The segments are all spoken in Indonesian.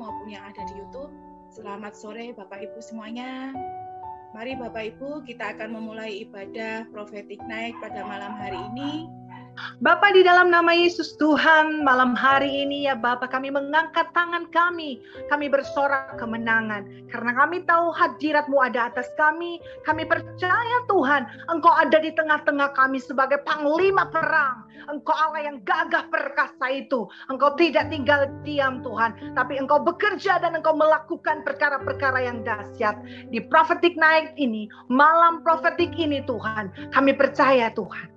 maupun yang ada di YouTube. Selamat sore Bapak Ibu semuanya. Mari Bapak Ibu, kita akan memulai ibadah Prophetic Night pada malam hari ini. Bapa, di dalam nama Yesus Tuhan, malam hari ini ya Bapa, kami mengangkat tangan kami bersorak kemenangan, karena kami tahu hadirat-Mu ada atas kami percaya Tuhan, Engkau ada di tengah-tengah kami sebagai panglima perang, Engkau Allah yang gagah perkasa itu, Engkau tidak tinggal diam Tuhan, tapi Engkau bekerja dan Engkau melakukan perkara-perkara yang dahsyat. Di Prophetic Night ini, malam prophetic ini Tuhan, kami percaya Tuhan,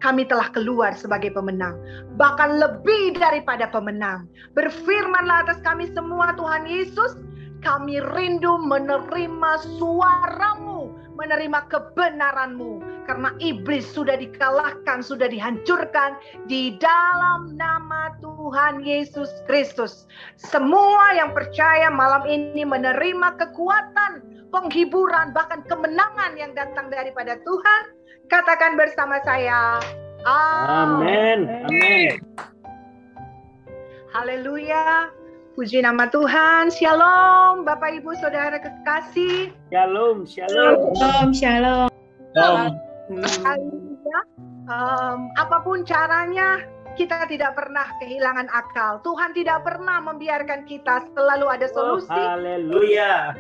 kami telah keluar sebagai pemenang, bahkan lebih daripada pemenang. Berfirmanlah atas kami semua Tuhan Yesus, kami rindu menerima suara-Mu, menerima kebenaran-Mu, karena iblis sudah dikalahkan, sudah dihancurkan di dalam nama Tuhan Yesus Kristus. Semua yang percaya malam ini menerima kekuatan, penghiburan, bahkan kemenangan yang datang daripada Tuhan. Katakan bersama saya, amin. Amin. Haleluya. Puji nama Tuhan. Shalom Bapak Ibu Saudara kekasih. Shalom, shalom. Shalom. Haleluya. Apapun caranya, kita tidak pernah kehilangan akal. Tuhan tidak pernah membiarkan kita, selalu ada solusi. Haleluya.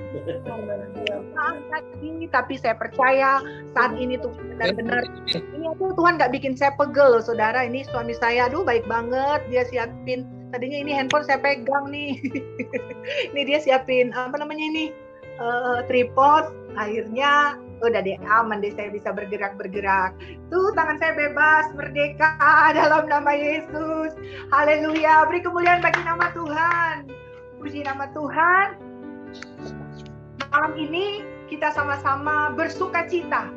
Tapi saya percaya saat ini tuh benar-benar ini tuh Tuhan nggak bikin saya pegel, saudara. Ini suami saya, aduh baik banget, dia siapin. Tadinya ini handphone saya pegang nih. Ini dia siapin tripod. Akhirnya udah deh, aman deh, saya bisa bergerak-bergerak. Tuh tangan saya bebas, merdeka dalam nama Yesus. Haleluya, beri kemuliaan bagi nama Tuhan. Puji nama Tuhan. Malam ini kita sama-sama bersuka cita,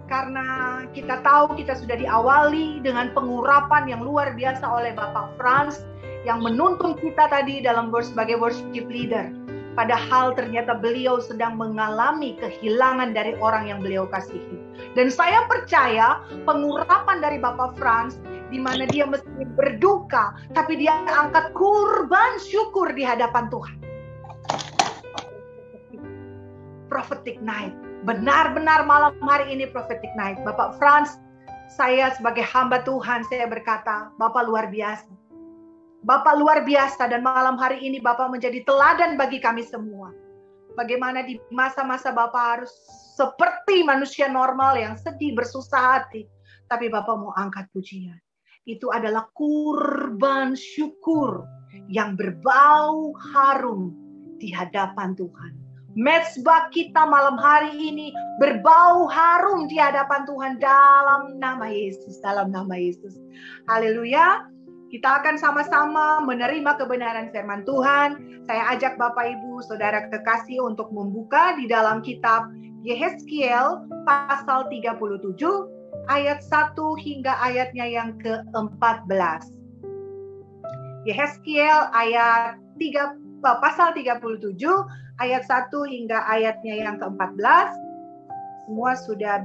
karena kita tahu kita sudah diawali dengan pengurapan yang luar biasa oleh Bapak Frans, yang menuntun kita tadi dalam sebagai worship leader. Padahal ternyata beliau sedang mengalami kehilangan dari orang yang beliau kasihi. Dan saya percaya pengurapan dari Bapak Frans, di mana dia mesti berduka, tapi dia angkat kurban syukur di hadapan Tuhan. Prophetic Night, benar-benar malam hari ini Prophetic Night. Bapak Frans, saya sebagai hamba Tuhan, saya berkata, Bapak luar biasa. Bapak luar biasa, dan malam hari ini Bapak menjadi teladan bagi kami semua. Bagaimana di masa-masa Bapak harus seperti manusia normal yang sedih, bersusah hati. Tapi Bapak mau angkat pujian. Itu adalah kurban syukur yang berbau harum di hadapan Tuhan. Mezbah kita malam hari ini berbau harum di hadapan Tuhan dalam nama Yesus, dalam nama Yesus. Haleluya. Kita akan sama-sama menerima kebenaran firman Tuhan. Saya ajak Bapak Ibu Saudara kekasih untuk membuka di dalam kitab Yehezkiel pasal 37 ayat 1 hingga ayatnya yang ke-14. Yehezkiel pasal 37 ayat 1 hingga ayatnya yang ke-14. Semua sudah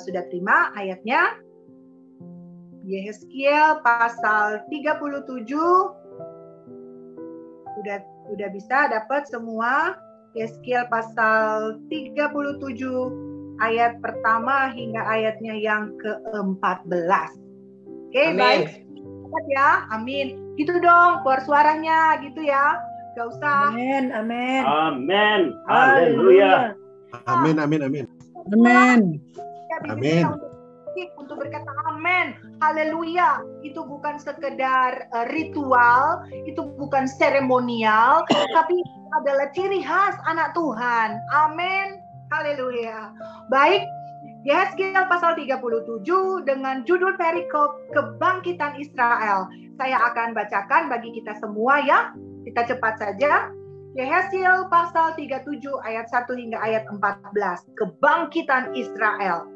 sudah terima ayatnya. Yehezkiel pasal 37. Udah bisa dapat semua. Yehezkiel pasal 37 ayat pertama hingga ayatnya yang ke-14. Oke, baik. Ya, amin. Gitu dong, keluar suaranya gitu ya. Gak usah. Amin, amin. Amin. Haleluya. Amin, amin, amin. Amin. Amin. Untuk berkata amin, haleluya, itu bukan sekedar ritual, itu bukan seremonial, tapi adalah ciri khas anak Tuhan. Amin, haleluya. Baik, Yehezkiel pasal 37 dengan judul perikop kebangkitan Israel. Saya akan bacakan bagi kita semua ya. Kita cepat saja. Yehezkiel pasal 37 ayat 1 hingga ayat 14. Kebangkitan Israel.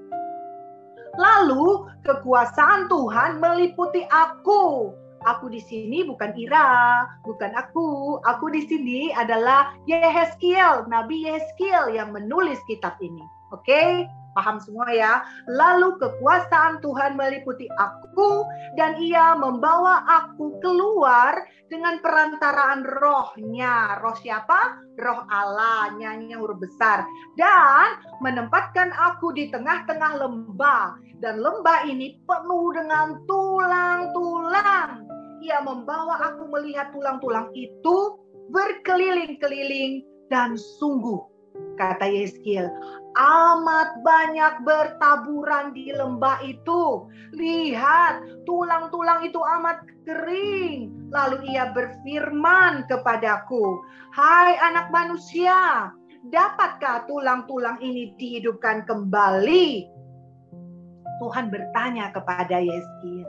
Lalu kekuasaan Tuhan meliputi aku. Aku di sini bukan Ira, bukan aku. Aku di sini adalah Yehezkiel, Nabi Yehezkiel yang menulis kitab ini. Oke, paham semua ya. Lalu kekuasaan Tuhan meliputi aku dan ia membawa aku keluar dengan perantaraan rohnya. Roh siapa? Roh Allah, nyanyi huruf besar. Dan menempatkan aku di tengah-tengah lembah. Dan lembah ini penuh dengan tulang-tulang. Ia membawa aku melihat tulang-tulang itu berkeliling-keliling dan sungguh, kata Yeskiel, amat banyak bertaburan di lembah itu. Lihat, tulang-tulang itu amat kering. Lalu ia berfirman kepadaku, hai anak manusia, dapatkah tulang-tulang ini dihidupkan kembali? Tuhan bertanya kepada Yeskiel.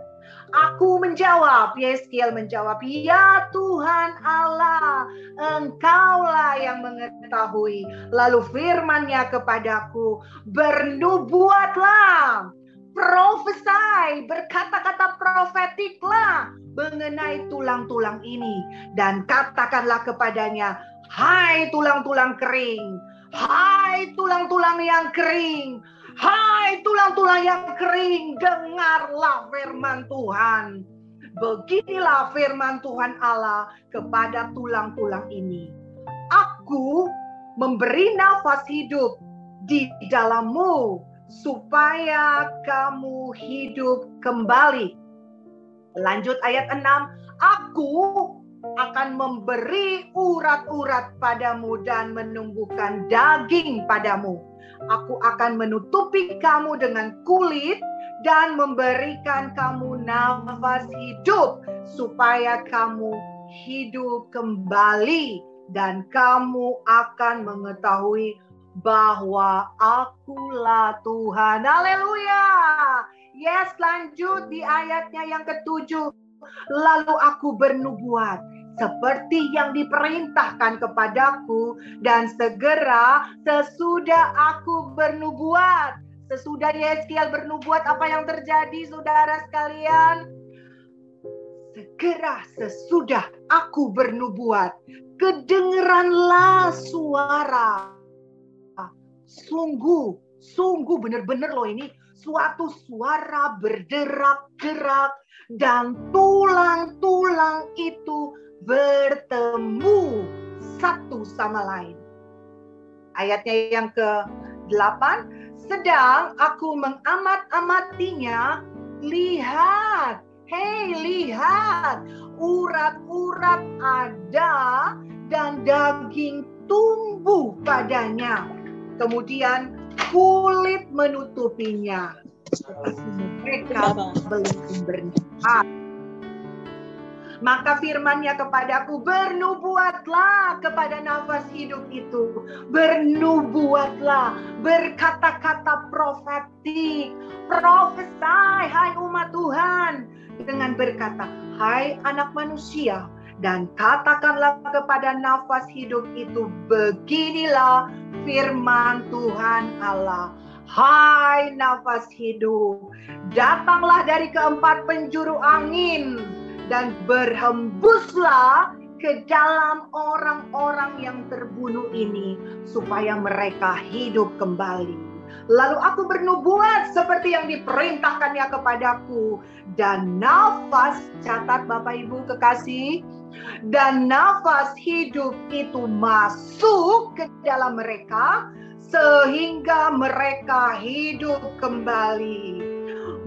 Aku menjawab, Yeskiel menjawab, ya Tuhan Allah, Engkaulah yang mengetahui. Lalu firman-Nya kepadaku, bernubuatlah, profesai, berkata-kata profetiklah mengenai tulang-tulang ini. Dan katakanlah kepadanya, hai tulang-tulang kering, hai tulang-tulang yang kering, hai tulang-tulang yang kering, dengarlah firman Tuhan. Beginilah firman Tuhan Allah kepada tulang-tulang ini. Aku memberi nafas hidup di dalammu supaya kamu hidup kembali. Lanjut ayat 6. Aku akan memberi urat-urat padamu dan menumbuhkan daging padamu. Aku akan menutupi kamu dengan kulit dan memberikan kamu nafas hidup supaya kamu hidup kembali dan kamu akan mengetahui bahwa akulah Tuhan. Haleluya. Yes, lanjut di ayatnya yang ke-7. Lalu aku bernubuat seperti yang diperintahkan kepadaku, dan segera sesudah aku bernubuat, sesudah Yeskiel bernubuat, apa yang terjadi saudara sekalian? Segera sesudah aku bernubuat, kedengeranlah suara. Sungguh benar-benar loh ini suatu suara berderak-derak dan tulang-tulang itu bertemu satu sama lain. Ayatnya yang ke-8, sedang aku mengamat-amatinya, lihat, lihat, urat-urat ada dan daging tumbuh padanya. Kemudian kulit menutupinya. Mereka belum bernafas. Maka firman-Nya kepadaku, bernubuatlah kepada nafas hidup itu. Bernubuatlah, berkata-kata profetik. Profesai, hai umat Tuhan. Dengan berkata, hai anak manusia, dan katakanlah kepada nafas hidup itu, beginilah firman Tuhan Allah. Hai nafas hidup, datanglah dari keempat penjuru angin dan berhembuslah ke dalam orang-orang yang terbunuh ini supaya mereka hidup kembali. Lalu aku bernubuat seperti yang diperintahkannya kepadaku, dan nafas, catat Bapak Ibu kekasih, dan nafas hidup itu masuk ke dalam mereka sehingga mereka hidup kembali.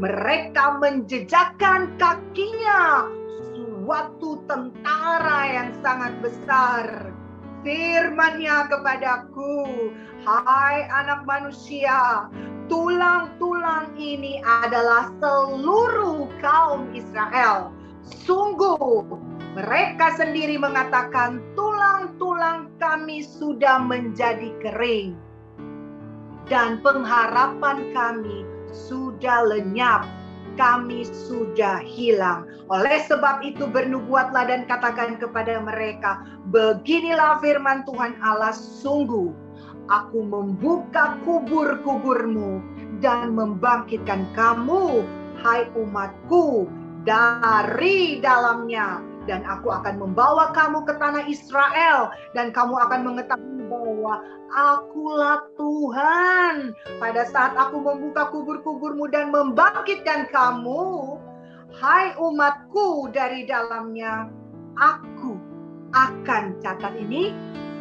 Mereka menjejakkan kakinya, suatu tentara yang sangat besar. Firman-Nya kepadaku, hai anak manusia, tulang-tulang ini adalah seluruh kaum Israel. Sungguh, mereka sendiri mengatakan, tulang-tulang kami sudah menjadi kering, dan pengharapan kami sudah lenyap, kami sudah hilang. Oleh sebab itu bernubuatlah dan katakan kepada mereka, beginilah firman Tuhan Allah, sungguh aku membuka kubur-kuburmu dan membangkitkan kamu, hai umatku, dari dalamnya. Dan aku akan membawa kamu ke tanah Israel, dan kamu akan mengetahui bahwa akulah Tuhan. Pada saat aku membuka kubur-kuburmu dan membangkitkan kamu, hai umatku dari dalamnya, aku akan, catat ini,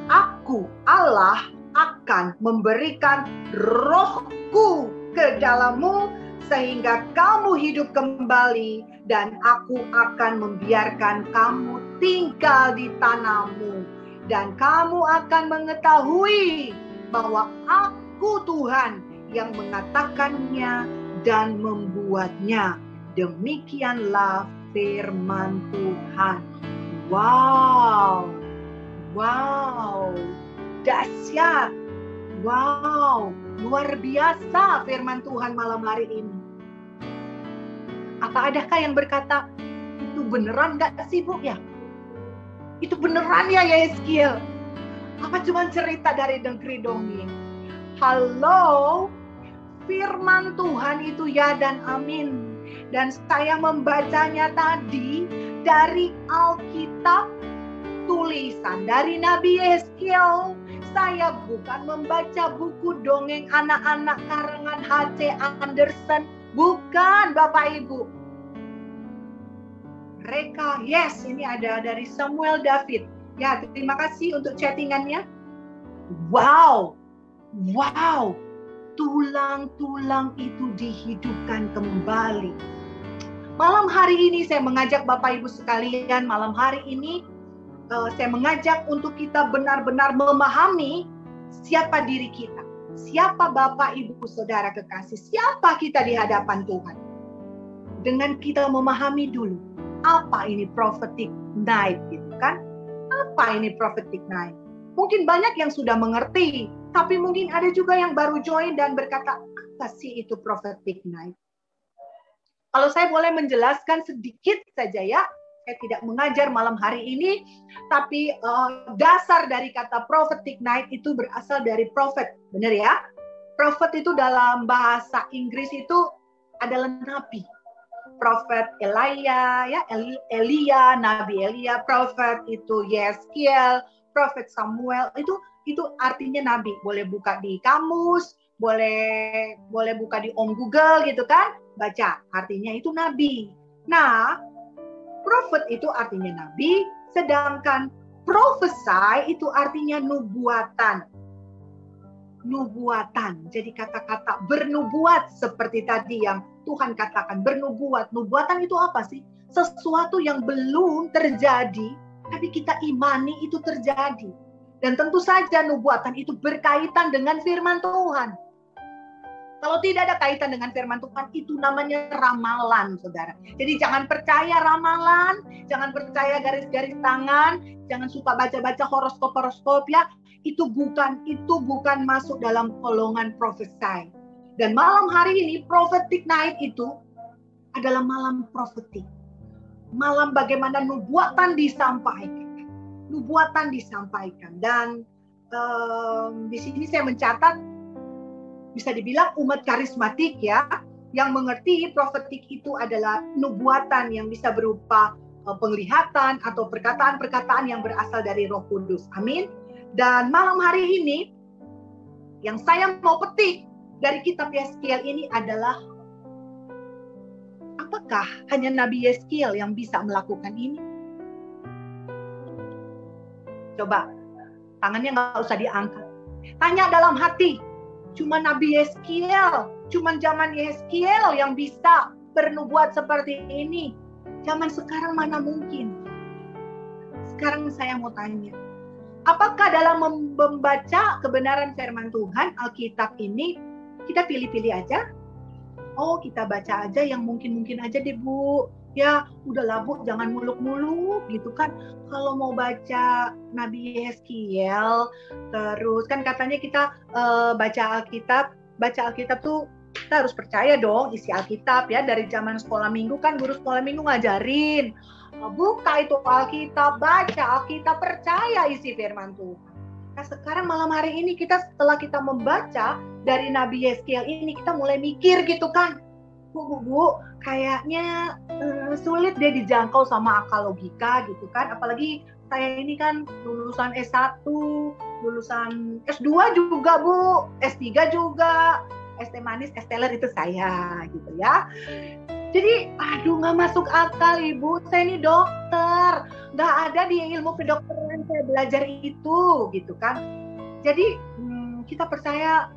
aku Allah akan memberikan rohku ke dalammu sehingga kamu hidup kembali, dan aku akan membiarkan kamu tinggal di tanahmu, dan kamu akan mengetahui bahwa aku Tuhan yang mengatakannya dan membuatnya. Demikianlah firman Tuhan. Wow, dahsyat, wow, luar biasa firman Tuhan malam hari ini. Apa adakah yang berkata, itu beneran gak sih Bu ya? Itu beneran ya Yeskiel? Apa cuma cerita dari negeri dongeng? Halo, firman Tuhan itu ya dan amin. Dan saya membacanya tadi dari Alkitab, tulisan dari Nabi Yeskiel. Saya bukan membaca buku dongeng anak-anak karangan H.C. Andersen. Bukan Bapak Ibu. Mereka, yes, ini ada dari Samuel David. Ya, terima kasih untuk chattingannya. Wow, tulang-tulang itu dihidupkan kembali. Malam hari ini saya mengajak Bapak Ibu sekalian, malam hari ini saya mengajak untuk kita benar-benar memahami siapa diri kita. Siapa Bapak, Ibu, Saudara kekasih, siapa kita di hadapan Tuhan. Dengan kita memahami dulu, apa ini prophetic night gitu kan? Apa ini prophetic night? Mungkin banyak yang sudah mengerti, tapi mungkin ada juga yang baru join dan berkata, apa sih itu prophetic night? Kalau saya boleh menjelaskan sedikit saja ya, saya tidak mengajar malam hari ini, tapi dasar dari kata prophetic night itu berasal dari prophet, benar ya? Prophet itu dalam bahasa Inggris itu adalah nabi. Prophet Elia, ya Elia, Nabi Elia, prophet itu Yeskiel, prophet Samuel, itu artinya nabi. Boleh buka di kamus, boleh buka di Om Google gitu kan, baca artinya itu nabi. Nah, prophet itu artinya nabi, sedangkan prophesy itu artinya nubuatan. Nubuatan, jadi kata-kata bernubuat seperti tadi yang Tuhan katakan, bernubuat. Nubuatan itu apa sih? Sesuatu yang belum terjadi, tapi kita imani itu terjadi. Dan tentu saja nubuatan itu berkaitan dengan firman Tuhan. Kalau tidak ada kaitan dengan firman Tuhan, itu namanya ramalan, saudara. Jadi jangan percaya ramalan, jangan percaya garis-garis tangan, jangan suka baca-baca horoskop ya. Itu bukan masuk dalam golongan prophesy. Dan malam hari ini, prophetic night itu adalah malam prophetic. Malam bagaimana nubuatan disampaikan. Nubuatan disampaikan. Dan di sini saya mencatat, bisa dibilang umat karismatik ya, yang mengerti prophetik itu adalah nubuatan yang bisa berupa penglihatan atau perkataan-perkataan yang berasal dari Roh Kudus. Amin. Dan malam hari ini yang saya mau petik dari kitab Yeskiel ini adalah, apakah hanya Nabi Yeskiel yang bisa melakukan ini? Coba tangannya nggak usah diangkat. Tanya dalam hati. Cuma Nabi Yeskiel, cuma zaman Yeskiel yang bisa bernubuat seperti ini. Zaman sekarang mana mungkin? Sekarang saya mau tanya, apakah dalam membaca kebenaran firman Tuhan, Alkitab ini, kita pilih-pilih aja? Oh, kita baca aja yang mungkin-mungkin aja deh Bu. Ya, udahlah Bu, jangan muluk-muluk gitu kan. Kalau mau baca Nabi Yeskiel, terus kan katanya kita baca Alkitab tuh kita harus percaya dong isi Alkitab ya. Dari zaman sekolah minggu kan guru sekolah minggu ngajarin. Buka itu Alkitab, baca Alkitab, percaya isi firman Tuhan. Nah sekarang malam hari ini setelah kita membaca dari Nabi Yeskiel ini, kita mulai mikir gitu kan. Bu, kayaknya sulit deh dijangkau sama akal logika gitu kan. Apalagi saya ini kan lulusan S1, lulusan S2 juga Bu, S3 juga, ST manis, ST teler itu saya gitu ya. Jadi aduh nggak masuk akal Ibu, saya ini dokter, nggak ada di ilmu kedokteran saya belajar itu gitu kan. Jadi kita percaya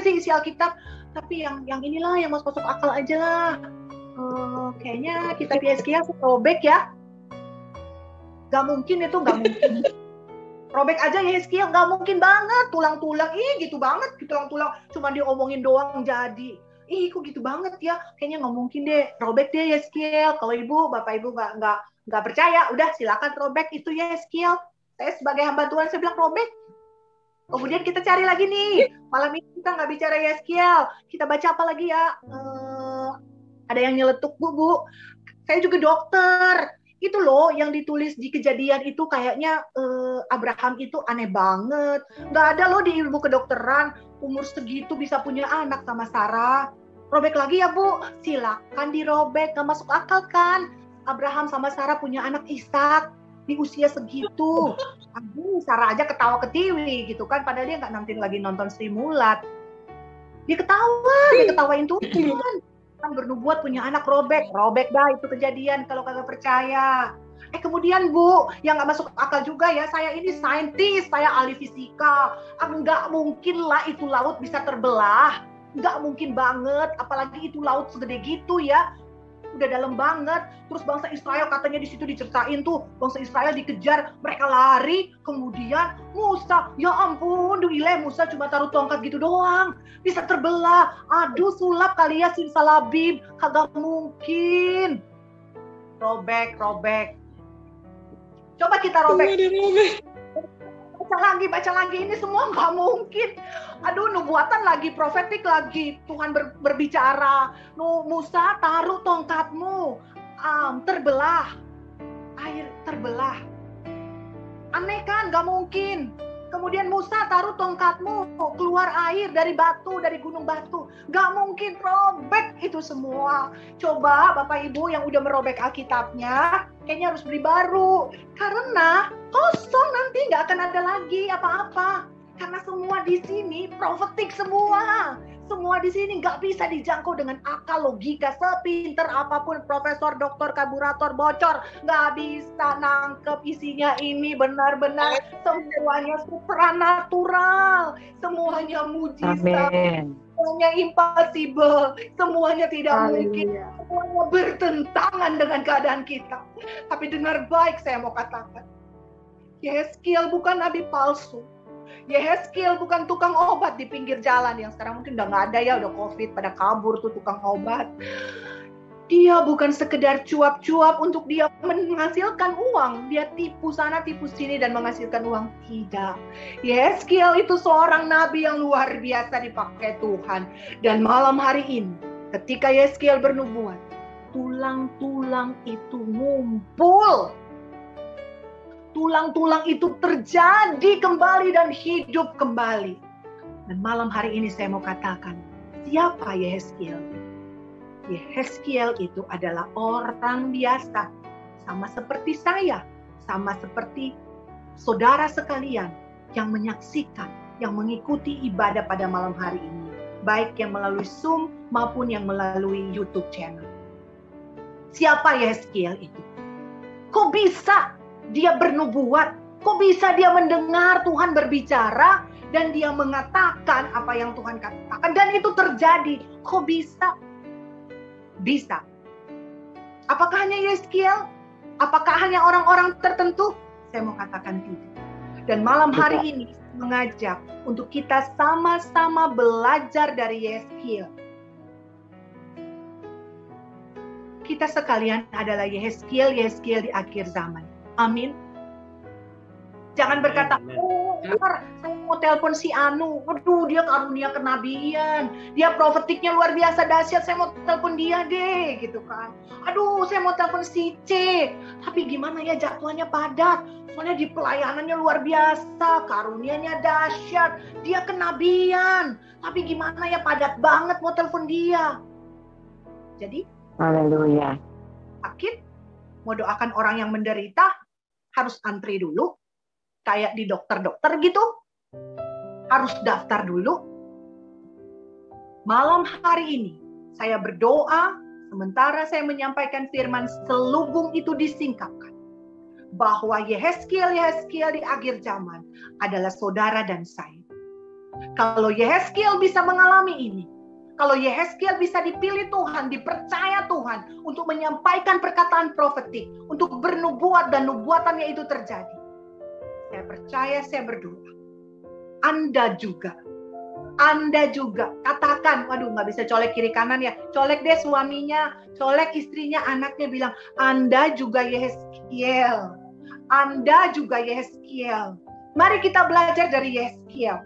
sih isi Alkitab, tapi yang inilah yang masuk akal aja lah. Kayaknya kitab Yeskiel robek ya. Gak mungkin itu, gak mungkin. Robek aja Yeskiel, gak mungkin banget. Tulang-tulang, gitu banget. Tulang-tulang cuma diomongin doang jadi. Kok gitu banget ya. Kayaknya gak mungkin deh. Robek deh Yeskiel. Kalau Ibu, Bapak Ibu gak percaya, udah silakan robek itu Yeskiel. Saya sebagai hamba Tuhan, saya bilang robek. Kemudian kita cari lagi nih. Malam ini kita gak bicara Yeskiel. Kita baca apa lagi ya? Ada yang nyeletuk Bu. Saya juga dokter. Itu loh yang ditulis di Kejadian itu kayaknya Abraham itu aneh banget. Nggak ada loh di ilmu kedokteran umur segitu bisa punya anak sama Sarah. Robek lagi ya Bu. Silakan dirobek. Nggak masuk akal kan? Abraham sama Sarah punya anak Ishak di usia segitu. Aduh, Sarah aja ketawa ketiwi gitu kan. Padahal dia nggak nanti lagi nonton Sri Mulat. Dia ketawain Tuhan. Kan bernubuat punya anak robek dah itu Kejadian kalau kagak percaya. Kemudian Bu, yang nggak masuk akal juga ya, saya ini saintis, saya ahli fisika, nggak mungkin lah itu laut bisa terbelah, nggak mungkin banget, apalagi itu laut segede gitu ya, udah dalam banget. Terus bangsa Israel katanya di situ diceritain tuh, bangsa Israel dikejar, mereka lari, kemudian Musa, ya ampun, Musa cuma taruh tongkat gitu doang, bisa terbelah. Aduh, sulap kali ya simsalabim, kagak mungkin. Robek. Coba kita robek. Baca lagi, ini semua nggak mungkin. Aduh, nubuatan lagi, profetik lagi. Tuhan berbicara, Musa taruh tongkatmu, terbelah, air terbelah. Aneh kan, nggak mungkin. Kemudian Musa taruh tongkatmu, keluar air dari batu, dari gunung batu. Nggak mungkin, robek itu semua. Coba Bapak Ibu yang udah merobek Alkitabnya, kayaknya harus beli baru. Karena kosong nanti nggak akan ada lagi apa-apa. Karena semua di sini profetik semua. Semua di sini nggak bisa dijangkau dengan akal logika. Sepinter apapun profesor, doktor, kaburator, bocor, nggak bisa nangkep isinya ini benar-benar. Semuanya supranatural, semuanya mujizat, semuanya impossible, semuanya tidak mungkin, semuanya bertentangan dengan keadaan kita. Tapi dengar baik saya mau katakan, Yeskiel bukan nabi palsu. Yeskiel bukan tukang obat di pinggir jalan yang sekarang mungkin udah nggak ada ya, udah COVID, pada kabur tuh tukang obat. Dia bukan sekedar cuap-cuap untuk dia menghasilkan uang. Dia tipu sana, tipu sini dan menghasilkan uang. Tidak. Yeskiel itu seorang nabi yang luar biasa dipakai Tuhan. Dan malam hari ini, ketika Yeskiel bernubuat, tulang-tulang itu ngumpul. Tulang-tulang itu terjadi kembali dan hidup kembali. Dan malam hari ini saya mau katakan, siapa Yeskiel? Yeskiel itu adalah orang biasa, sama seperti saya, sama seperti saudara sekalian yang menyaksikan, yang mengikuti ibadah pada malam hari ini, baik yang melalui Zoom maupun yang melalui YouTube channel. Siapa Yeskiel itu? Kok bisa dia bernubuat? Kok bisa dia mendengar Tuhan berbicara dan dia mengatakan apa yang Tuhan katakan dan itu terjadi? Kok bisa? Bisa. Apakah hanya Yeskiel? Apakah hanya orang-orang tertentu? Saya mau katakan tidak. Dan malam hari ini mengajak untuk kita sama-sama belajar dari Yeskiel. Kita sekalian adalah Yeskiel di akhir zaman. Amin. Jangan berkata, saya mau telepon si Anu. Aduh, dia karunia kenabian. Dia profetiknya luar biasa dahsyat. Saya mau telepon dia deh, gitu kan. Aduh, saya mau telepon si C. Tapi gimana ya jadwalnya padat. Soalnya di pelayanannya luar biasa. Karunianya dahsyat. Dia kenabian. Tapi gimana ya padat banget mau telepon dia. Jadi, haleluya. Sakit, mau doakan orang yang menderita, harus antri dulu. Kayak di dokter-dokter gitu. harus daftar dulu. Malam hari ini saya berdoa sementara saya menyampaikan firman, selubung itu disingkapkan. Bahwa Yehezkiel di akhir zaman adalah saudara dan saya. Kalau Yehezkiel bisa mengalami ini, kalau Yehezkiel bisa dipilih Tuhan, dipercaya Tuhan untuk menyampaikan perkataan profetik, untuk bernubuat dan nubuatannya itu terjadi. Saya percaya, saya berdoa. Anda juga katakan, waduh nggak bisa colek kiri kanan ya, colek deh suaminya, colek istrinya, anaknya, bilang, Anda juga Yehezkiel. Anda juga Yehezkiel. Mari kita belajar dari Yehezkiel.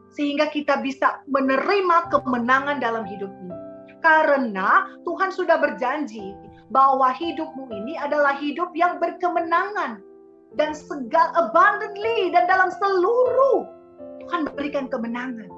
Sehingga kita bisa menerima kemenangan dalam hidup ini. Karena Tuhan sudah berjanji bahwa hidupmu ini adalah hidup yang berkemenangan. Dan abundantly, dan dalam seluruh Tuhan berikan kemenangan.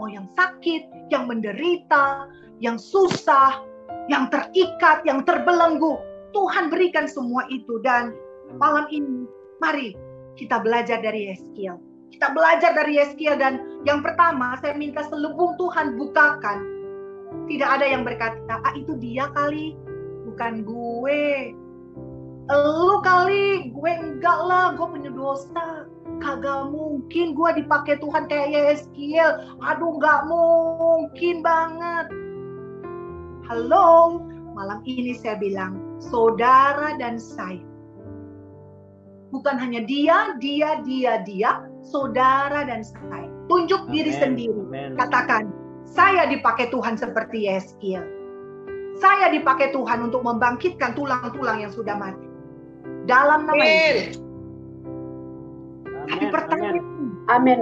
Mau yang sakit, yang menderita, yang susah, yang terikat, yang terbelenggu, Tuhan berikan semua itu. Dan malam ini, mari kita belajar dari Yehezkiel. Kita belajar dari Yehezkiel, dan yang pertama saya minta selubung Tuhan bukakan. Tidak ada yang berkata, itu dia kali, bukan gue. Lu kali, gue enggak lah, gue punya dosa. Kagak mungkin gue dipakai Tuhan kayak Yehezkiel. Aduh, enggak mungkin banget. Halo, malam ini saya bilang, saudara dan saya. Bukan hanya dia, saudara dan saya. Tunjuk diri sendiri. Katakan, saya dipakai Tuhan seperti Yehezkiel. Saya dipakai Tuhan untuk membangkitkan tulang-tulang yang sudah mati. Dalam nama Yesus. Tapi pertanyaan. Amin.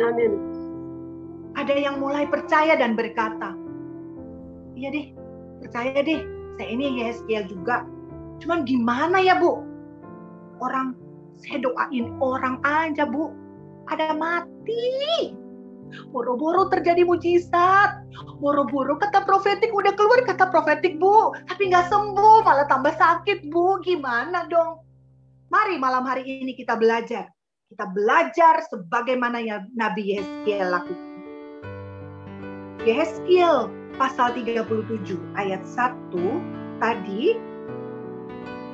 Ada yang mulai percaya dan berkata, iya deh, percaya deh, saya ini Yehezkiel juga. Cuman gimana ya Bu? Saya doain orang aja Bu, ada mati. Boro-boro terjadi mujizat. Boro-boro kata profetik, udah keluar kata profetik Bu, tapi gak sembuh, malah tambah sakit Bu. Gimana dong? Mari malam hari ini kita belajar. Kita belajar sebagaimana yang Nabi Yehezkiel lakukan. Yehezkiel pasal 37 ayat 1 tadi,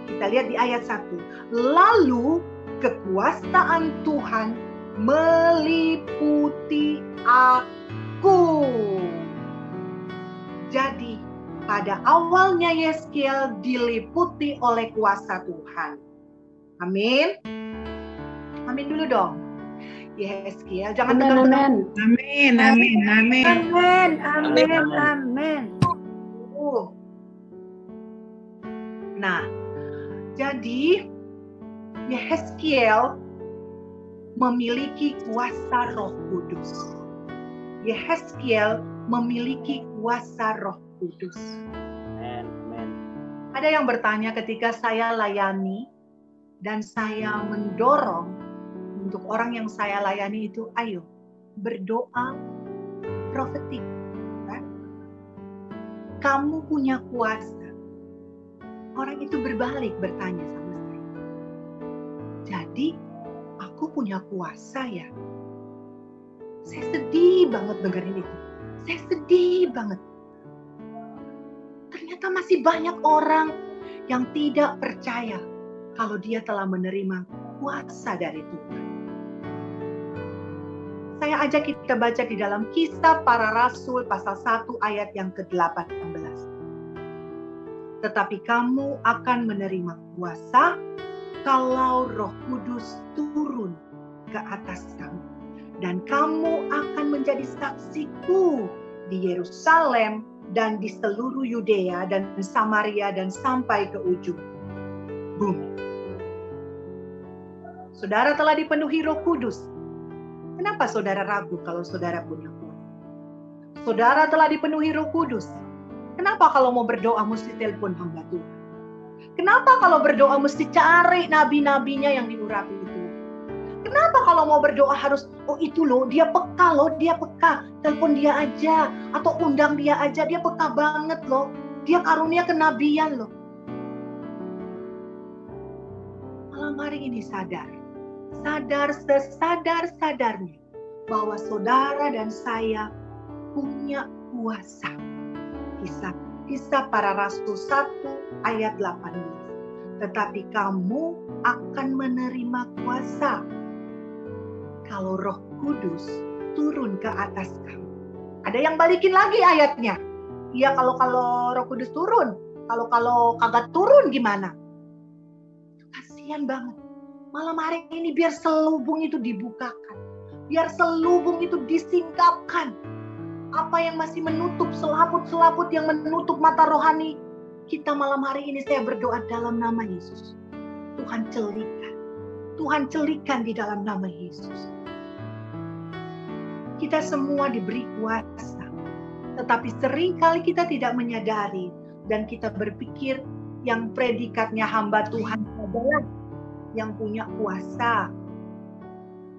kita lihat di ayat 1. Lalu kekuasaan Tuhan meliputi aku. Jadi pada awalnya Yehezkiel diliputi oleh kuasa Tuhan. Amin. Amin dulu dong. Yehezkiel jangan tegang-tegang. Amin. Nah, jadi Yehezkiel memiliki kuasa Roh Kudus. Yehezkiel memiliki kuasa Roh Kudus. Amen. Ada yang bertanya ketika saya layani dan saya mendorong untuk orang yang saya layani itu, ayo berdoa profetik. Kan? Kamu punya kuasa. Orang itu berbalik bertanya sama saya. Jadi aku punya kuasa ya? Saya sedih banget dengerin itu. Saya sedih banget. Ternyata masih banyak orang yang tidak percaya kalau dia telah menerima kuasa dari Tuhan. Saya ajak kita baca di dalam Kisah Para Rasul pasal 1 ayat yang ke-18. Tetapi kamu akan menerima kuasa kalau Roh Kudus turun ke atas kamu. Dan kamu akan menjadi saksiku di Yerusalem dan di seluruh Yudea dan Samaria dan sampai ke ujung bumi. Saudara telah dipenuhi Roh Kudus. Kenapa saudara ragu kalau saudara punya kuasa? Saudara telah dipenuhi Roh Kudus. Kenapa kalau mau berdoa mesti telepon hamba Tuhan? Kenapa kalau berdoa mesti cari nabi-nabinya yang diurapi itu? Kenapa kalau mau berdoa harus, itu loh, dia peka loh, dia peka. Telepon dia aja, atau undang dia aja, dia peka banget loh. Dia karunia kenabian loh. Malam hari ini sadar sesadar-sadarnya bahwa saudara dan saya punya kuasa. Kisah para Rasul 1 ayat 18. Tetapi kamu akan menerima kuasa kalau Roh Kudus turun ke atas kamu. Ada yang balikin lagi ayatnya. Ya kalau Roh Kudus turun, kalau kagak turun gimana? Kasihan banget. Malam hari ini biar selubung itu dibukakan. Biar selubung itu disingkapkan. Apa yang masih menutup, selaput-selaput yang menutup mata rohani kita malam hari ini, saya berdoa dalam nama Yesus. Tuhan celikan. Tuhan celikan di dalam nama Yesus. Kita semua diberi kuasa. Tetapi seringkali kita tidak menyadari. Dan kita berpikir yang predikatnya hamba Tuhan adalah yang punya kuasa.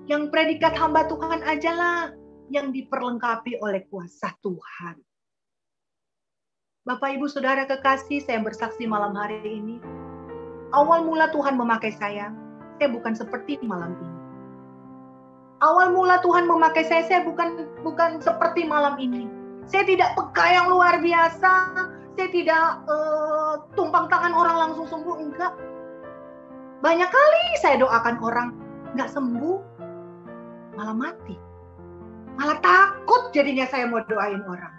Yang predikat hamba Tuhan ajalah yang diperlengkapi oleh kuasa Tuhan. Bapak, Ibu, Saudara kekasih, saya bersaksi malam hari ini. Awal mula Tuhan memakai saya bukan seperti malam ini. Awal mula Tuhan memakai saya bukan seperti malam ini. Saya tidak peka yang luar biasa. Saya tidak tumpang tangan orang langsung sembuh, enggak. Banyak kali saya doakan orang enggak sembuh, malah mati. Malah takut jadinya saya mau doain orang.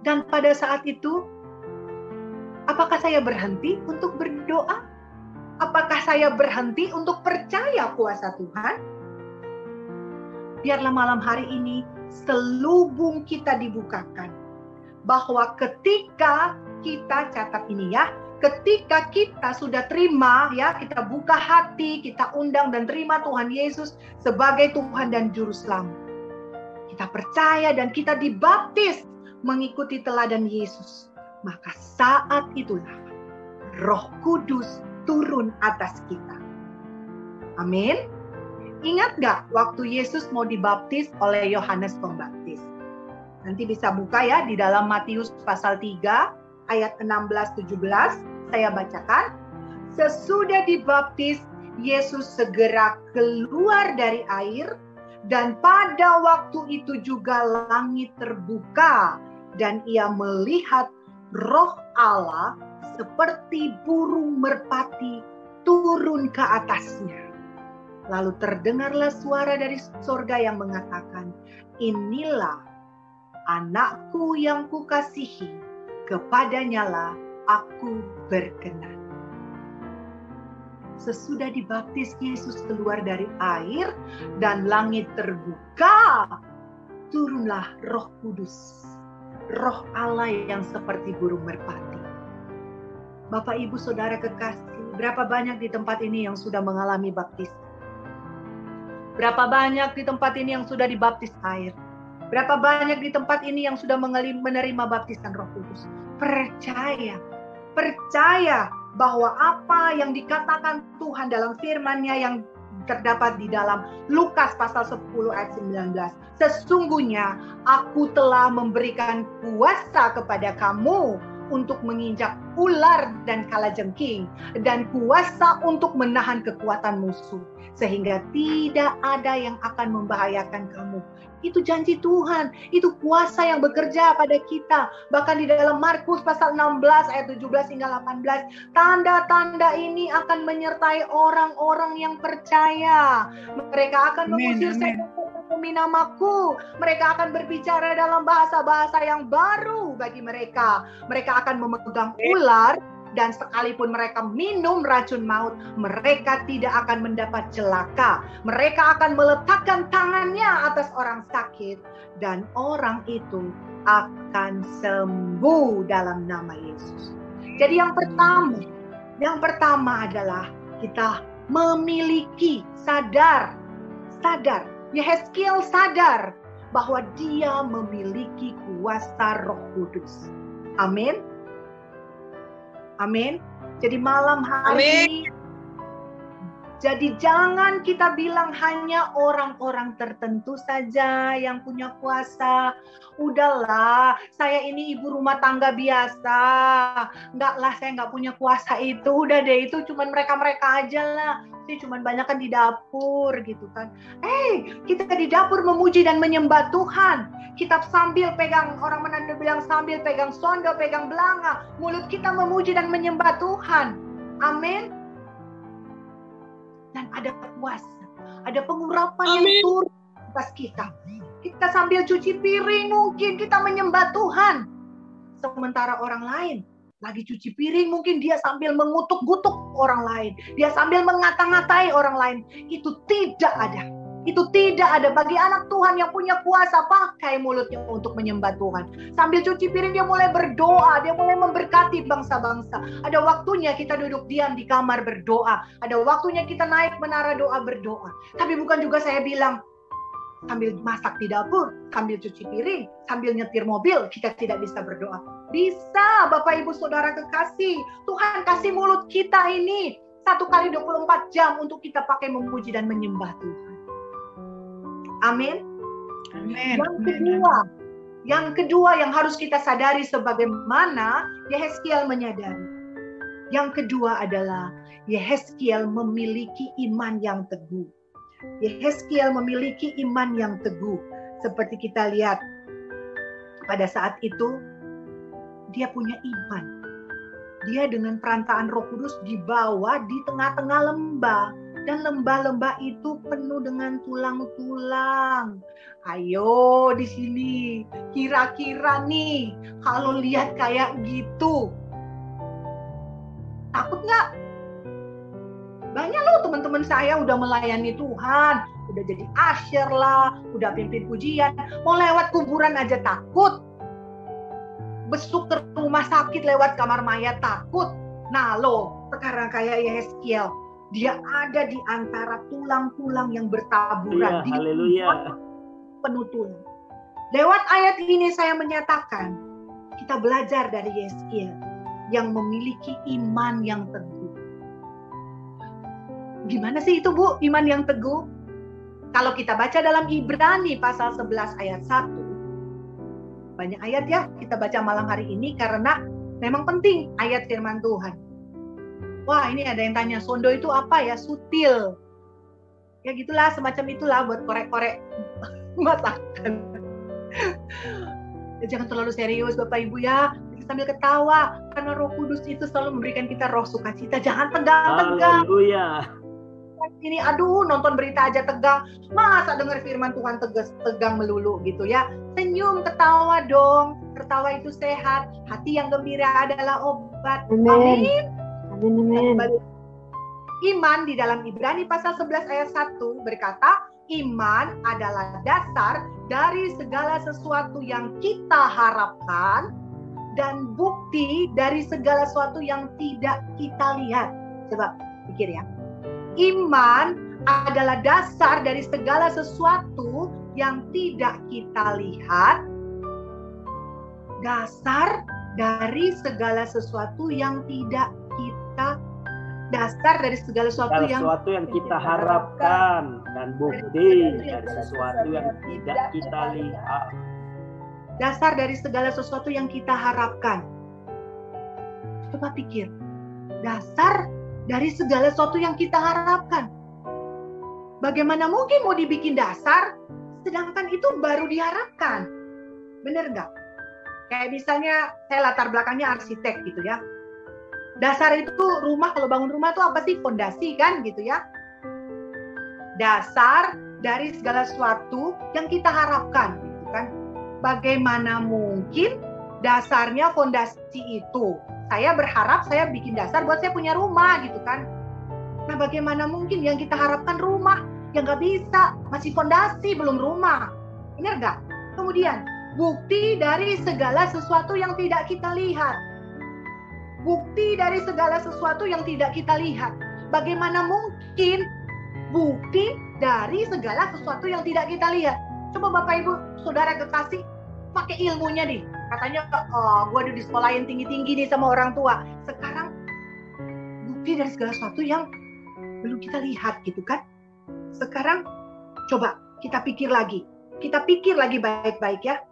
Dan pada saat itu, apakah saya berhenti untuk berdoa? Apakah saya berhenti untuk percaya kuasa Tuhan? Biarlah malam hari ini selubung kita dibukakan. Bahwa ketika kita, catat ini ya, ketika kita sudah terima ya, kita buka hati, kita undang dan terima Tuhan Yesus sebagai Tuhan dan Juru Selamat. Kita percaya dan kita dibaptis mengikuti teladan Yesus. Maka saat itulah Roh Kudus turun atas kita. Amin. Ingat gak waktu Yesus mau dibaptis oleh Yohanes Pembaptis? Nanti bisa buka ya di dalam Matius pasal 3 ayat 16-17. Saya bacakan. Sesudah dibaptis, Yesus segera keluar dari air. Dan pada waktu itu juga langit terbuka. Dan ia melihat Roh Allah seperti burung merpati turun ke atasnya. Lalu terdengarlah suara dari sorga yang mengatakan, inilah anakku yang kukasihi, kepadanyalah aku berkenan. Sesudah dibaptis, Yesus keluar dari air dan langit terbuka. Turunlah Roh Kudus. Roh Allah yang seperti burung merpati. Bapak, Ibu, Saudara kekasih, berapa banyak di tempat ini yang sudah mengalami baptis? Berapa banyak di tempat ini yang sudah dibaptis air? Berapa banyak di tempat ini yang sudah menerima baptisan Roh Kudus? Percaya bahwa apa yang dikatakan Tuhan dalam firman-Nya yang terdapat di dalam Lukas pasal 10 ayat 19. Sesungguhnya aku telah memberikan kuasa kepada kamu untuk menginjak ular dan kalajengking dan kuasa untuk menahan kekuatan musuh sehingga tidak ada yang akan membahayakan kamu. Itu janji Tuhan, itu kuasa yang bekerja pada kita. Bahkan di dalam Markus pasal 16 ayat 17 hingga 18, tanda-tanda ini akan menyertai orang-orang yang percaya. Mereka akan mengusir setan demi namaku. Mereka akan berbicara dalam bahasa-bahasa yang baru bagi mereka. Mereka akan memegang ular dan sekalipun mereka minum racun maut, mereka tidak akan mendapat celaka. Mereka akan meletakkan tangannya atas orang sakit dan orang itu akan sembuh dalam nama Yesus. Jadi yang pertama adalah kita memiliki sadar. Yehezkiel sadar bahwa dia memiliki kuasa Roh Kudus. Amin. Amin. Jadi malam hari ini Jadi jangan kita bilang hanya orang-orang tertentu saja yang punya kuasa. Udahlah, saya ini ibu rumah tangga biasa. Enggak lah, saya enggak punya kuasa itu. Udah deh, itu cuman mereka-mereka aja lah. Saya cuman banyak kan di dapur gitu kan. Kita di dapur memuji dan menyembah Tuhan. Kita sambil pegang, orang Manado bilang sambil pegang sondo, pegang belanga. Mulut kita memuji dan menyembah Tuhan. Amin. Dan ada kuasa, ada pengurapan yang turun atas kita. Kita sambil cuci piring mungkin kita menyembah Tuhan. Sementara orang lain lagi cuci piring mungkin dia sambil mengutuk-gutuk orang lain. Dia sambil mengata-ngatai orang lain. Itu tidak ada. Itu tidak ada bagi anak Tuhan yang punya kuasa. Pakai mulutnya untuk menyembah Tuhan. Sambil cuci piring dia mulai berdoa. Dia mulai memberkati bangsa-bangsa. Ada waktunya kita duduk diam di kamar berdoa. Ada waktunya kita naik menara doa berdoa. Tapi bukan juga saya bilang sambil masak di dapur, sambil cuci piring, sambil nyetir mobil kita tidak bisa berdoa. Bisa Bapak Ibu Saudara kekasih. Tuhan kasih mulut kita ini 1 kali 24 jam untuk kita pakai memuji dan menyembah Tuhan. Amin. Amin. Yang kedua yang harus kita sadari sebagaimana Yehezkiel menyadari. Yang kedua adalah Yehezkiel memiliki iman yang teguh. Yehezkiel memiliki iman yang teguh. Seperti kita lihat pada saat itu dia punya iman. Dia dengan perantaraan Roh Kudus dibawa di tengah-tengah lembah. Dan lembah-lembah itu penuh dengan tulang-tulang. Ayo di sini, kira-kira nih, kalau lihat kayak gitu, takut nggak? Banyak loh teman-teman saya udah melayani Tuhan, udah jadi usher lah, udah pimpin pujian, mau lewat kuburan aja takut. Besuk ke rumah sakit lewat kamar mayat takut. Nah loh, sekarang kayak Yehezkiel. Dia ada di antara tulang-tulang yang bertaburan. Haleluya. Penuh tulang. Lewat ayat ini saya menyatakan, kita belajar dari Yehezkiel yang memiliki iman yang teguh. Gimana sih itu Bu, iman yang teguh? Kalau kita baca dalam Ibrani pasal 11 ayat 1. Banyak ayat ya, kita baca malam hari ini karena memang penting ayat firman Tuhan. Wah ini ada yang tanya, sondo itu apa ya? Sutil. Ya gitulah, semacam itulah buat korek-korek masakan. Jangan terlalu serius Bapak Ibu ya. Sambil ketawa. Karena Roh Kudus itu selalu memberikan kita roh sukacita. Jangan tegang-tegang. Haleluya. Ini aduh nonton berita aja tegang. Masa dengar firman Tuhan tegang melulu gitu ya. Senyum, ketawa dong. Tertawa itu sehat. Hati yang gembira adalah obat. Amin. Amin. Iman di dalam Ibrani pasal 11 ayat 1 berkata, iman adalah dasar dari segala sesuatu yang kita harapkan dan bukti dari segala sesuatu yang tidak kita lihat. Coba pikir ya. Iman adalah dasar dari segala sesuatu yang tidak kita lihat. Dasar dari segala sesuatu yang tidak kita, dasar dari segala sesuatu yang kita harapkan dan bukti dari sesuatu yang tidak kita lihat. Dasar dari segala sesuatu yang kita harapkan. Coba pikir, dasar dari segala sesuatu yang kita harapkan. Bagaimana mungkin mau dibikin dasar, sedangkan itu baru diharapkan? Bener nggak? Kayak misalnya saya latar belakangnya arsitek gitu ya. Dasar itu rumah, kalau bangun rumah itu apa sih? Fondasi kan gitu ya. Dasar dari segala sesuatu yang kita harapkan gitu kan. Bagaimana mungkin dasarnya fondasi itu? Saya berharap saya bikin dasar buat saya punya rumah gitu kan. Nah bagaimana mungkin yang kita harapkan rumah? Yang nggak bisa, masih fondasi belum rumah. Benar nggak? Kemudian bukti dari segala sesuatu yang tidak kita lihat. Bukti dari segala sesuatu yang tidak kita lihat. Bagaimana mungkin bukti dari segala sesuatu yang tidak kita lihat? Coba Bapak Ibu Saudara kekasih, pakai ilmunya nih. Katanya, gue udah disekolahin tinggi-tinggi nih sama orang tua. Sekarang bukti dari segala sesuatu yang belum kita lihat gitu kan. Sekarang coba kita pikir lagi. Kita pikir lagi baik-baik ya.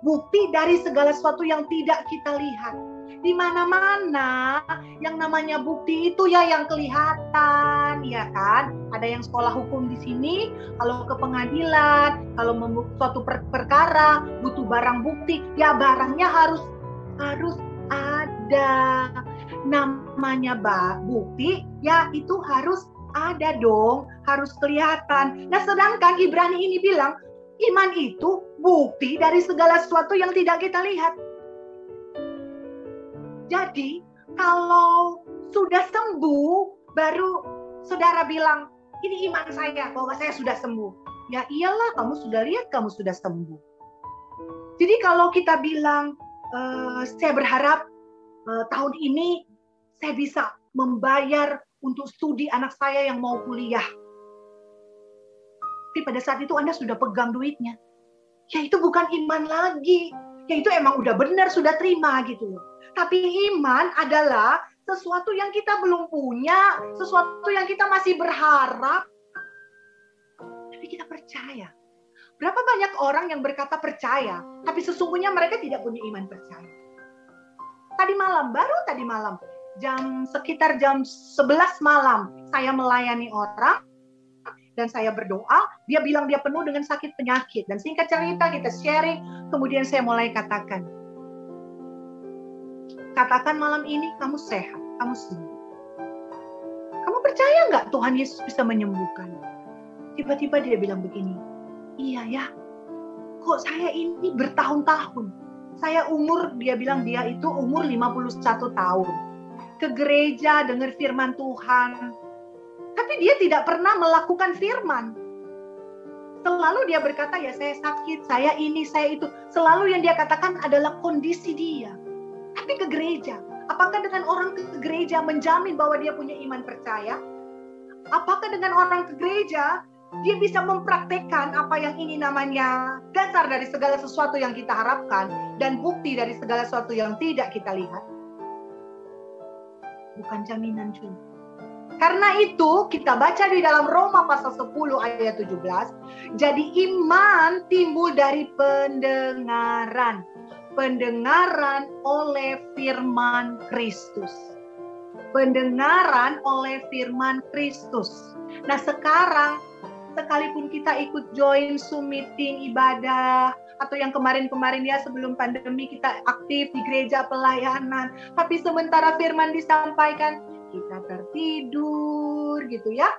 Bukti dari segala sesuatu yang tidak kita lihat. Di mana-mana yang namanya bukti itu ya yang kelihatan, ya kan? Ada yang sekolah hukum di sini, kalau ke pengadilan, kalau suatu perkara butuh barang bukti, ya barangnya harus ada. Namanya bukti, ya itu harus ada dong, harus kelihatan. Nah, sedangkan Ibrani ini bilang, iman itu bukti dari segala sesuatu yang tidak kita lihat. Jadi, kalau sudah sembuh, baru saudara bilang, ini iman saya, bahwa saya sudah sembuh. Ya iyalah, kamu sudah lihat, kamu sudah sembuh. Jadi kalau kita bilang, saya berharap tahun ini saya bisa membayar untuk studi anak saya yang mau kuliah. Tapi pada saat itu Anda sudah pegang duitnya. Ya itu bukan iman lagi. Ya itu emang udah benar, sudah terima gitu loh. Tapi iman adalah sesuatu yang kita belum punya, sesuatu yang kita masih berharap, tapi kita percaya. Berapa banyak orang yang berkata percaya, tapi sesungguhnya mereka tidak punya iman percaya. Baru tadi malam, sekitar jam 11 malam, saya melayani orang, dan saya berdoa, dia bilang dia penuh dengan sakit penyakit. Dan singkat cerita kita sharing, kemudian saya mulai katakan malam ini kamu sehat, kamu sembuh. Kamu percaya nggak Tuhan Yesus bisa menyembuhkan? Tiba-tiba dia bilang begini, iya ya, kok saya ini bertahun-tahun. Dia bilang dia itu umur 51 tahun. Ke gereja dengar firman Tuhan. Tapi dia tidak pernah melakukan firman. Selalu dia berkata, ya saya sakit, saya ini, saya itu. Selalu yang dia katakan adalah kondisi dia. Tapi ke gereja. Apakah dengan orang ke gereja menjamin bahwa dia punya iman percaya? Apakah dengan orang ke gereja, dia bisa mempraktekkan apa yang ini namanya dasar dari segala sesuatu yang kita harapkan dan bukti dari segala sesuatu yang tidak kita lihat? Bukan jaminan juga. Karena itu kita baca di dalam Roma pasal 10 ayat 17. Jadi iman timbul dari pendengaran. Pendengaran oleh firman Kristus. Pendengaran oleh firman Kristus. Nah sekarang sekalipun kita ikut join Zoom meeting ibadah, atau yang kemarin-kemarin ya sebelum pandemi kita aktif di gereja pelayanan, tapi sementara firman disampaikan, kita tertidur gitu ya.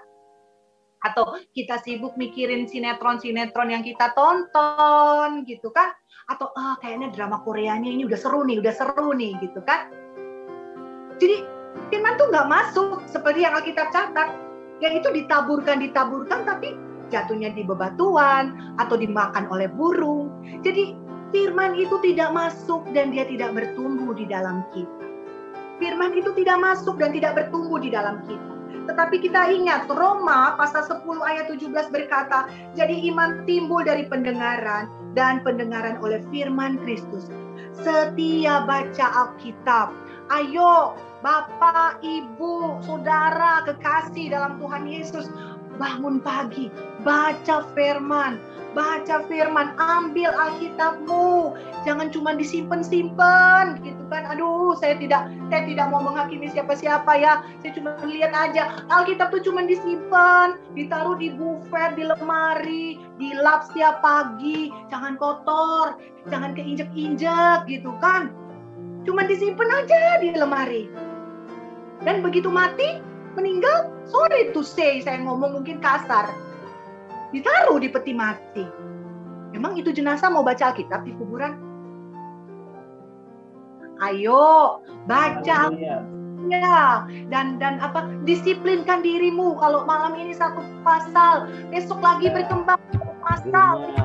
Atau kita sibuk mikirin sinetron-sinetron yang kita tonton gitu kan. Atau kayaknya drama Koreanya ini udah seru nih gitu kan. Jadi firman tuh nggak masuk seperti yang Alkitab catat. Yang itu ditaburkan tapi jatuhnya di bebatuan atau dimakan oleh burung. Jadi firman itu tidak masuk dan dia tidak bertumbuh di dalam kita. Firman itu tidak masuk dan tidak bertumbuh di dalam kita. Tetapi kita ingat Roma pasal 10 ayat 17 berkata, jadi iman timbul dari pendengaran dan pendengaran oleh firman Kristus. Setia baca Alkitab. Ayo Bapak, Ibu, Saudara, kekasih dalam Tuhan Yesus, bangun pagi, baca firman, ambil Alkitabmu, jangan cuma disimpan gitu kan. Aduh, saya tidak mau menghakimi siapa-siapa ya. Saya cuma lihat aja, Alkitab tuh cuma disimpan, ditaruh di bufet, di lemari, dilap setiap pagi, jangan kotor, jangan keinjek-injek gitu kan. Cuma disimpan aja di lemari. Dan begitu mati, meninggal, sorry to say, saya ngomong mungkin kasar, ditaruh di peti mati. Emang itu jenazah mau baca Alkitab di kuburan? Ayo baca ya, dan disiplinkan dirimu. Kalau malam ini 1 pasal, besok lagi berkembang pasal,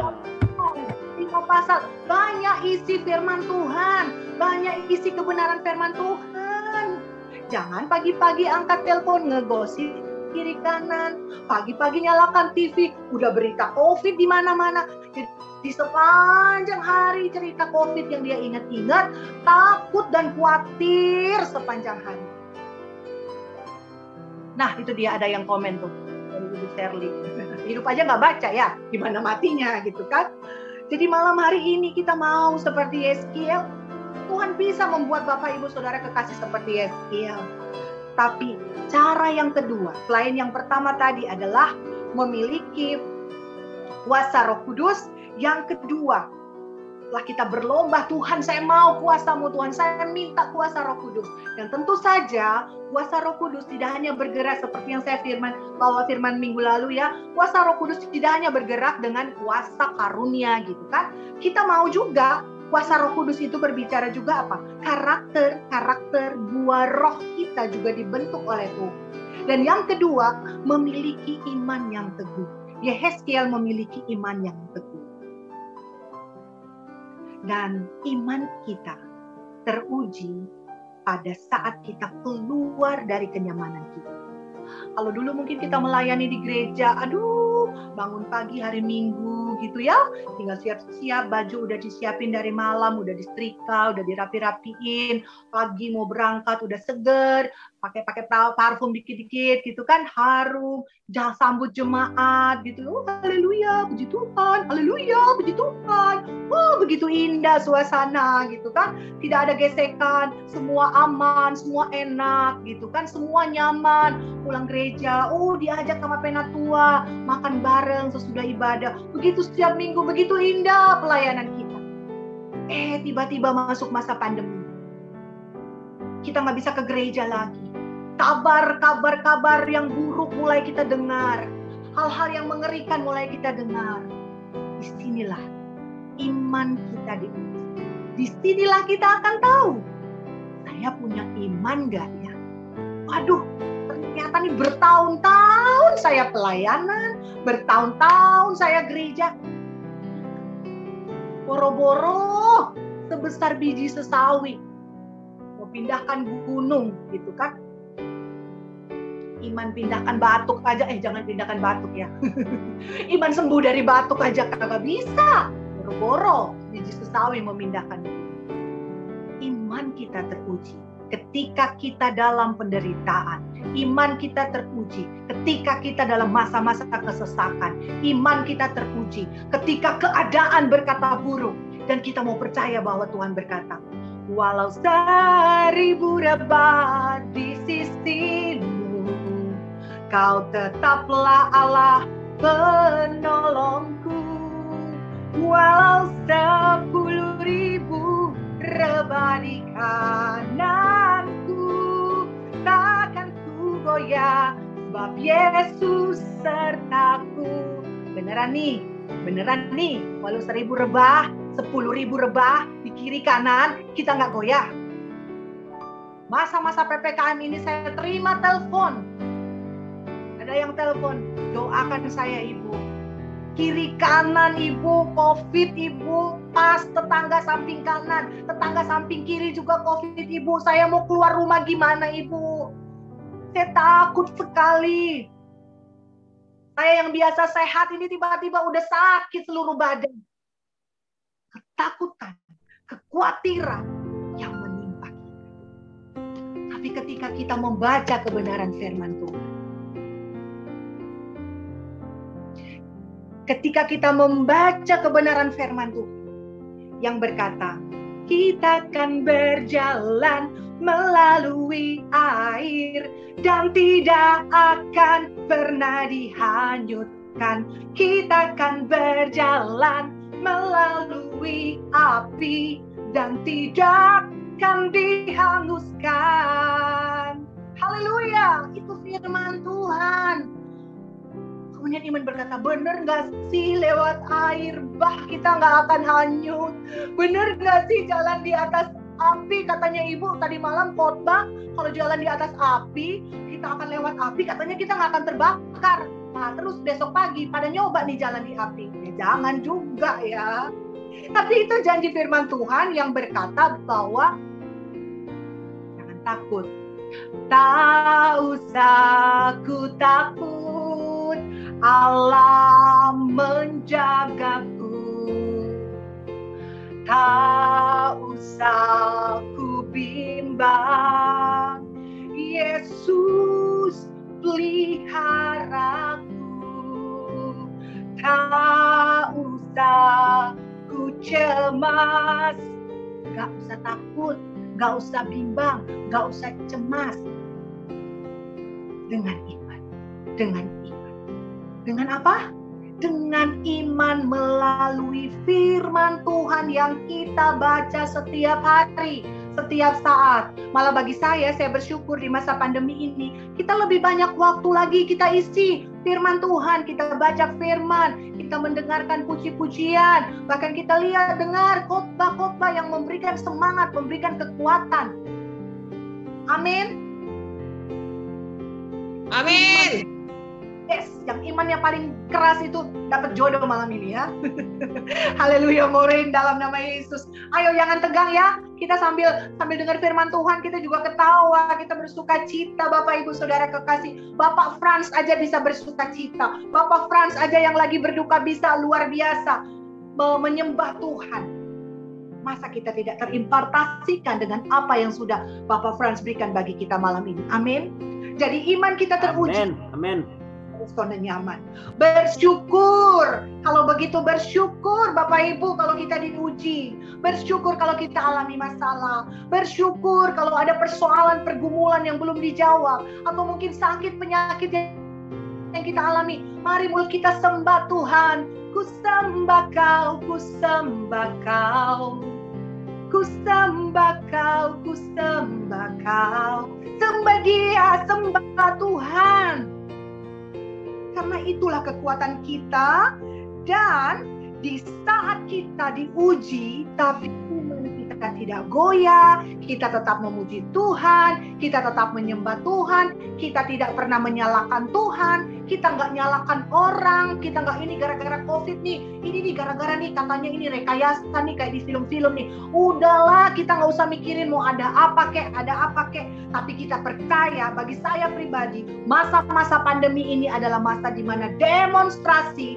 5 pasal, banyak isi firman Tuhan, banyak isi kebenaran firman Tuhan. Jangan pagi-pagi angkat telepon ngegosip kiri kanan, pagi-pagi nyalakan TV, udah berita COVID di mana-mana. Di sepanjang hari cerita COVID yang dia ingat-ingat, takut dan khawatir sepanjang hari. Nah, itu dia ada yang komen tuh dari Ibu Shirley. Hidup aja nggak baca ya, gimana matinya gitu kan. Jadi malam hari ini kita mau seperti Yeskiel. Tuhan bisa membuat Bapak Ibu Saudara kekasih seperti Yeskiel. Tapi cara yang kedua, selain yang pertama tadi adalah memiliki kuasa Roh Kudus. Yang kedua, setelah kita berlomba, Tuhan saya mau kuasa-Mu, Tuhan saya minta kuasa Roh Kudus. Dan tentu saja kuasa Roh Kudus tidak hanya bergerak seperti yang saya bawa firman minggu lalu ya. Kuasa Roh Kudus tidak hanya bergerak dengan kuasa karunia gitu kan. Kita mau juga kuasa Roh Kudus itu berbicara juga apa? Karakter buah roh kita juga dibentuk oleh Tuhan. Dan yang kedua, memiliki iman yang teguh. Yehezkiel memiliki iman yang teguh. Dan iman kita teruji pada saat kita keluar dari kenyamanan kita. Kalau dulu mungkin kita melayani di gereja, bangun pagi hari Minggu gitu ya, tinggal siap-siap, baju udah disiapin dari malam, udah disetrika, udah dirapi-rapiin, pagi mau berangkat udah seger, pakai parfum dikit-dikit gitu kan, harum, sambut jemaat gitu. Haleluya, puji Tuhan, haleluya, puji Tuhan. Begitu indah suasana gitu kan, tidak ada gesekan, semua aman, semua enak gitu kan, semua nyaman. Pulang gereja, diajak sama penatua, makan bareng sesudah ibadah. Begitu setiap minggu, begitu indah pelayanan kita. Tiba-tiba masuk masa pandemi. Kita nggak bisa ke gereja lagi. Kabar yang buruk mulai kita dengar. Hal-hal yang mengerikan mulai kita dengar. Disinilah iman kita diuji. Disinilah kita akan tahu, saya punya iman gak ya? Waduh, ternyata nih bertahun-tahun saya pelayanan, bertahun-tahun saya gereja. Boro-boro sebesar biji sesawi. Mau pindahkan gunung gitu kan. Iman pindahkan batuk aja, jangan pindahkan batuk ya. Iman sembuh dari batuk aja kagak bisa. Boro-boro biji sesawi memindahkan. Iman kita teruji ketika kita dalam penderitaan. Iman kita teruji ketika kita dalam masa-masa kesesakan. Iman kita teruji ketika keadaan berkata buruk. Dan kita mau percaya bahwa Tuhan berkata, walau 1000 rebah di sisimu, kau tetaplah Allah penolongku. Walau 10.000 rebah di kananku, takkan ku goyah, sebab Yesus sertaku. Beneran nih, walau 1000 rebah, 10.000 rebah di kiri kanan, kita nggak goyah. Masa-masa PPKM ini saya terima telepon. Ada yang telepon, doakan saya Ibu. Kiri kanan Ibu, COVID Ibu, pas tetangga samping kanan, tetangga samping kiri juga COVID Ibu. Saya mau keluar rumah gimana Ibu? Saya takut sekali. Saya yang biasa sehat ini tiba-tiba udah sakit seluruh badan. Ketakutan, kekhawatiran yang menimpa kita. Tapi ketika kita membaca kebenaran firman Tuhan, ketika kita membaca kebenaran firman Tuhan yang berkata, kita akan berjalan melalui air dan tidak akan pernah dihanyutkan. Kita akan berjalan melalui api dan tidak akan dihanguskan. Haleluya, itu firman Tuhan. Kemudian iman berkata, bener gak sih lewat air bah kita gak akan hanyut? Bener gak sih jalan di atas api? Katanya Ibu tadi malam khotbah, kalau jalan di atas api, kita akan lewat api, katanya kita gak akan terbakar. Nah terus besok pagi pada nyoba nih jalan di api. Jangan juga ya. Tapi itu janji firman Tuhan yang berkata bahwa jangan takut. Tak usah ku takut, Allah menjagaku. Tak usah ku bimbang, Yesus peliharaku, tak usah ku cemas. Gak usah takut, gak usah bimbang, gak usah cemas. Dengan iman. Dengan iman. Dengan apa? Dengan iman melalui firman Tuhan yang kita baca setiap hari, setiap saat. Malah bagi saya bersyukur di masa pandemi ini, kita lebih banyak waktu lagi kita isi firman Tuhan, kita baca firman, kita mendengarkan puji-pujian, bahkan kita dengar khotbah-khotbah yang memberikan semangat, memberikan kekuatan. Amin. Amin. Yes, yang iman yang paling keras itu dapat jodoh malam ini ya. Haleluya, Morin dalam nama Yesus. Ayo jangan tegang ya. Kita sambil dengar firman Tuhan, kita juga ketawa, kita bersuka cita. Bapak Ibu Saudara kekasih, Bapak Frans aja bisa bersuka cita. Bapak Frans aja yang lagi berduka bisa luar biasa menyembah Tuhan. Masa kita tidak terimpartasikan dengan apa yang sudah Bapak Frans berikan bagi kita malam ini. Amin. Jadi iman kita teruji. Amin. Responnya nyaman. Bersyukur. Kalau begitu bersyukur Bapak Ibu kalau kita diuji. Bersyukur kalau kita alami masalah. Bersyukur kalau ada persoalan, pergumulan yang belum dijawab. Atau mungkin sakit, penyakit yang kita alami. Mari mulut kita sembah Tuhan. Ku sembah Kau, ku sembah Kau. Ku sembah Kau, ku sembah Kau. Sembah Dia, sembah Tuhan. Karena itulah kekuatan kita. Dan di saat kita diuji, tapi iman kita tidak goyah, kita tetap memuji Tuhan, kita tetap menyembah Tuhan, kita tidak pernah menyalahkan Tuhan, kita nggak nyalakan orang, kita nggak ini gara-gara COVID nih, ini nih gara-gara nih katanya ini rekayasa nih kayak di film-film nih. Udahlah, kita nggak usah mikirin mau ada apa kek, tapi kita percaya, bagi saya pribadi, masa-masa pandemi ini adalah masa di mana demonstrasi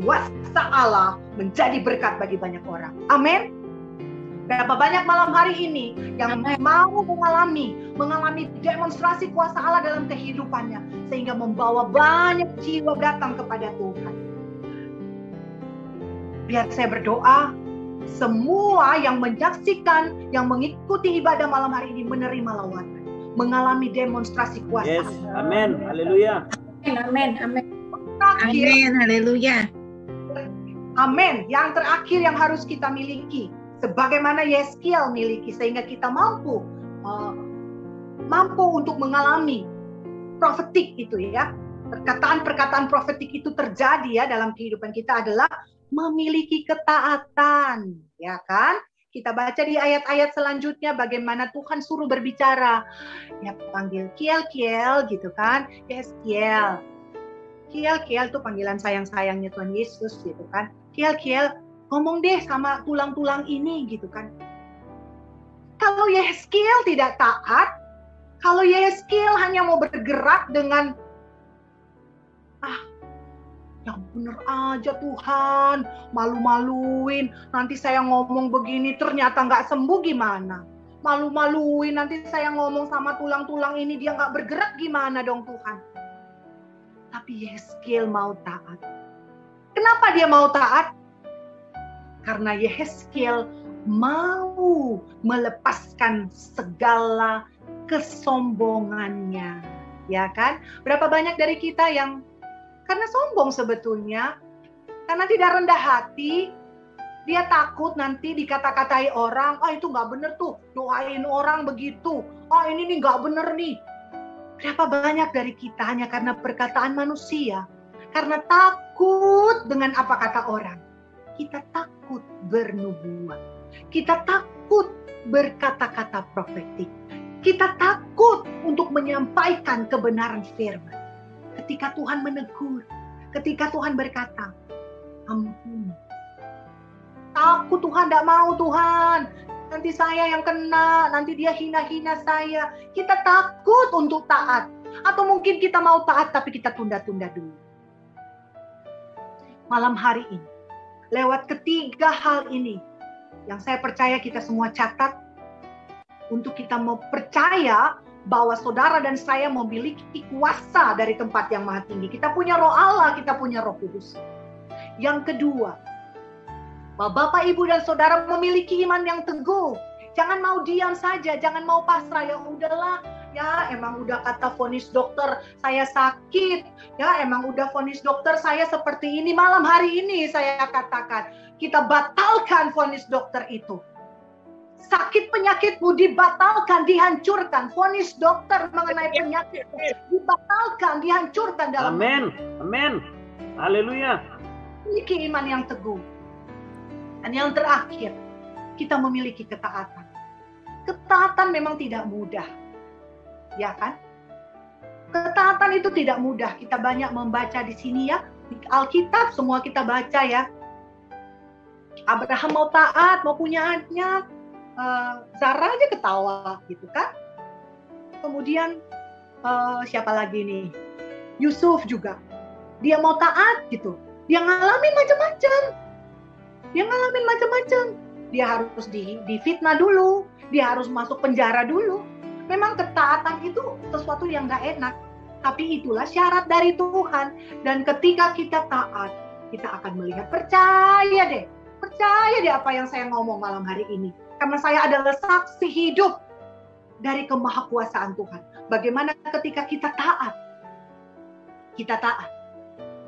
kuasa Allah menjadi berkat bagi banyak orang. Amin. Berapa banyak malam hari ini yang mau mengalami demonstrasi kuasa Allah dalam kehidupannya, sehingga membawa banyak jiwa datang kepada Tuhan. Biar saya berdoa, semua yang menyaksikan, yang mengikuti ibadah malam hari ini menerima lawatan, mengalami demonstrasi kuasa. Yes, amin, haleluya. Amin. Amin. Amin, haleluya. Amin. Yang terakhir yang harus kita miliki, sebagaimana Yeskiel miliki, sehingga kita mampu untuk mengalami profetik itu ya. Perkataan-perkataan profetik itu terjadi ya dalam kehidupan kita adalah memiliki ketaatan, ya kan? Kita baca di ayat-ayat selanjutnya bagaimana Tuhan suruh berbicara. Ya panggil Kiel gitu kan. Yeskiel. Kiel tuh panggilan sayang-sayangnya Tuhan Yesus gitu kan. Kiel, ngomong deh sama tulang-tulang ini gitu kan. Kalau Yeskiel tidak taat, kalau Yeskiel hanya mau bergerak dengan yang bener aja Tuhan, malu-maluin, nanti saya ngomong begini ternyata nggak sembuh gimana? Malu-maluin, nanti saya ngomong sama tulang-tulang ini dia nggak bergerak gimana dong Tuhan? Tapi Yeskiel mau taat. Kenapa dia mau taat? Karena Yeskiel mau melepaskan segala kesombongannya, ya kan? Berapa banyak dari kita yang karena sombong sebetulnya, karena tidak rendah hati, dia takut nanti dikata-katai orang, itu nggak bener tuh, doain orang begitu, ini nih nggak bener nih. Berapa banyak dari kita hanya karena perkataan manusia, karena takut dengan apa kata orang, kita takut bernubuat, kita takut berkata-kata profetik, kita takut untuk menyampaikan kebenaran firman. Ketika Tuhan menegur, ketika Tuhan berkata, ampun. Takut Tuhan, tidak mau Tuhan. Nanti saya yang kena, nanti dia hina-hina saya. Kita takut untuk taat. Atau mungkin kita mau taat tapi kita tunda-tunda dulu. Malam hari ini, lewat ketiga hal ini, yang saya percaya kita semua catat, untuk kita mau percaya bahwa saudara dan saya memiliki kuasa dari tempat yang maha tinggi. Kita punya roh Allah, kita punya roh kudus. Yang kedua, bahwa Bapak, Ibu, dan saudara memiliki iman yang teguh. Jangan mau diam saja, jangan mau pasrah. Ya udahlah, ya emang udah kata vonis dokter saya sakit. Ya emang udah vonis dokter saya seperti ini. Malam hari ini saya katakan, kita batalkan vonis dokter itu. Sakit penyakitmu dibatalkan, dihancurkan. Vonis dokter mengenai penyakit dibatalkan, dihancurkan dalam. Amin. Amin. Haleluya. Memiliki iman yang teguh. Dan yang terakhir, kita memiliki ketaatan. Ketaatan memang tidak mudah. Ya kan? Ketaatan itu tidak mudah. Kita banyak membaca di sini ya. Di Alkitab semua kita baca ya. Abraham mau taat, mau punya anak. Sarah aja ketawa gitu kan. Kemudian siapa lagi nih? Yusuf juga. Dia mau taat gitu. Dia ngalamin macam-macam. Dia harus difitnah dulu. Dia harus masuk penjara dulu. Memang ketaatan itu sesuatu yang gak enak. Tapi itulah syarat dari Tuhan. Dan ketika kita taat, kita akan melihat. Percaya deh apa yang saya ngomong malam hari ini. Karena saya adalah saksi hidup dari kemahakuasaan Tuhan. Bagaimana ketika kita taat.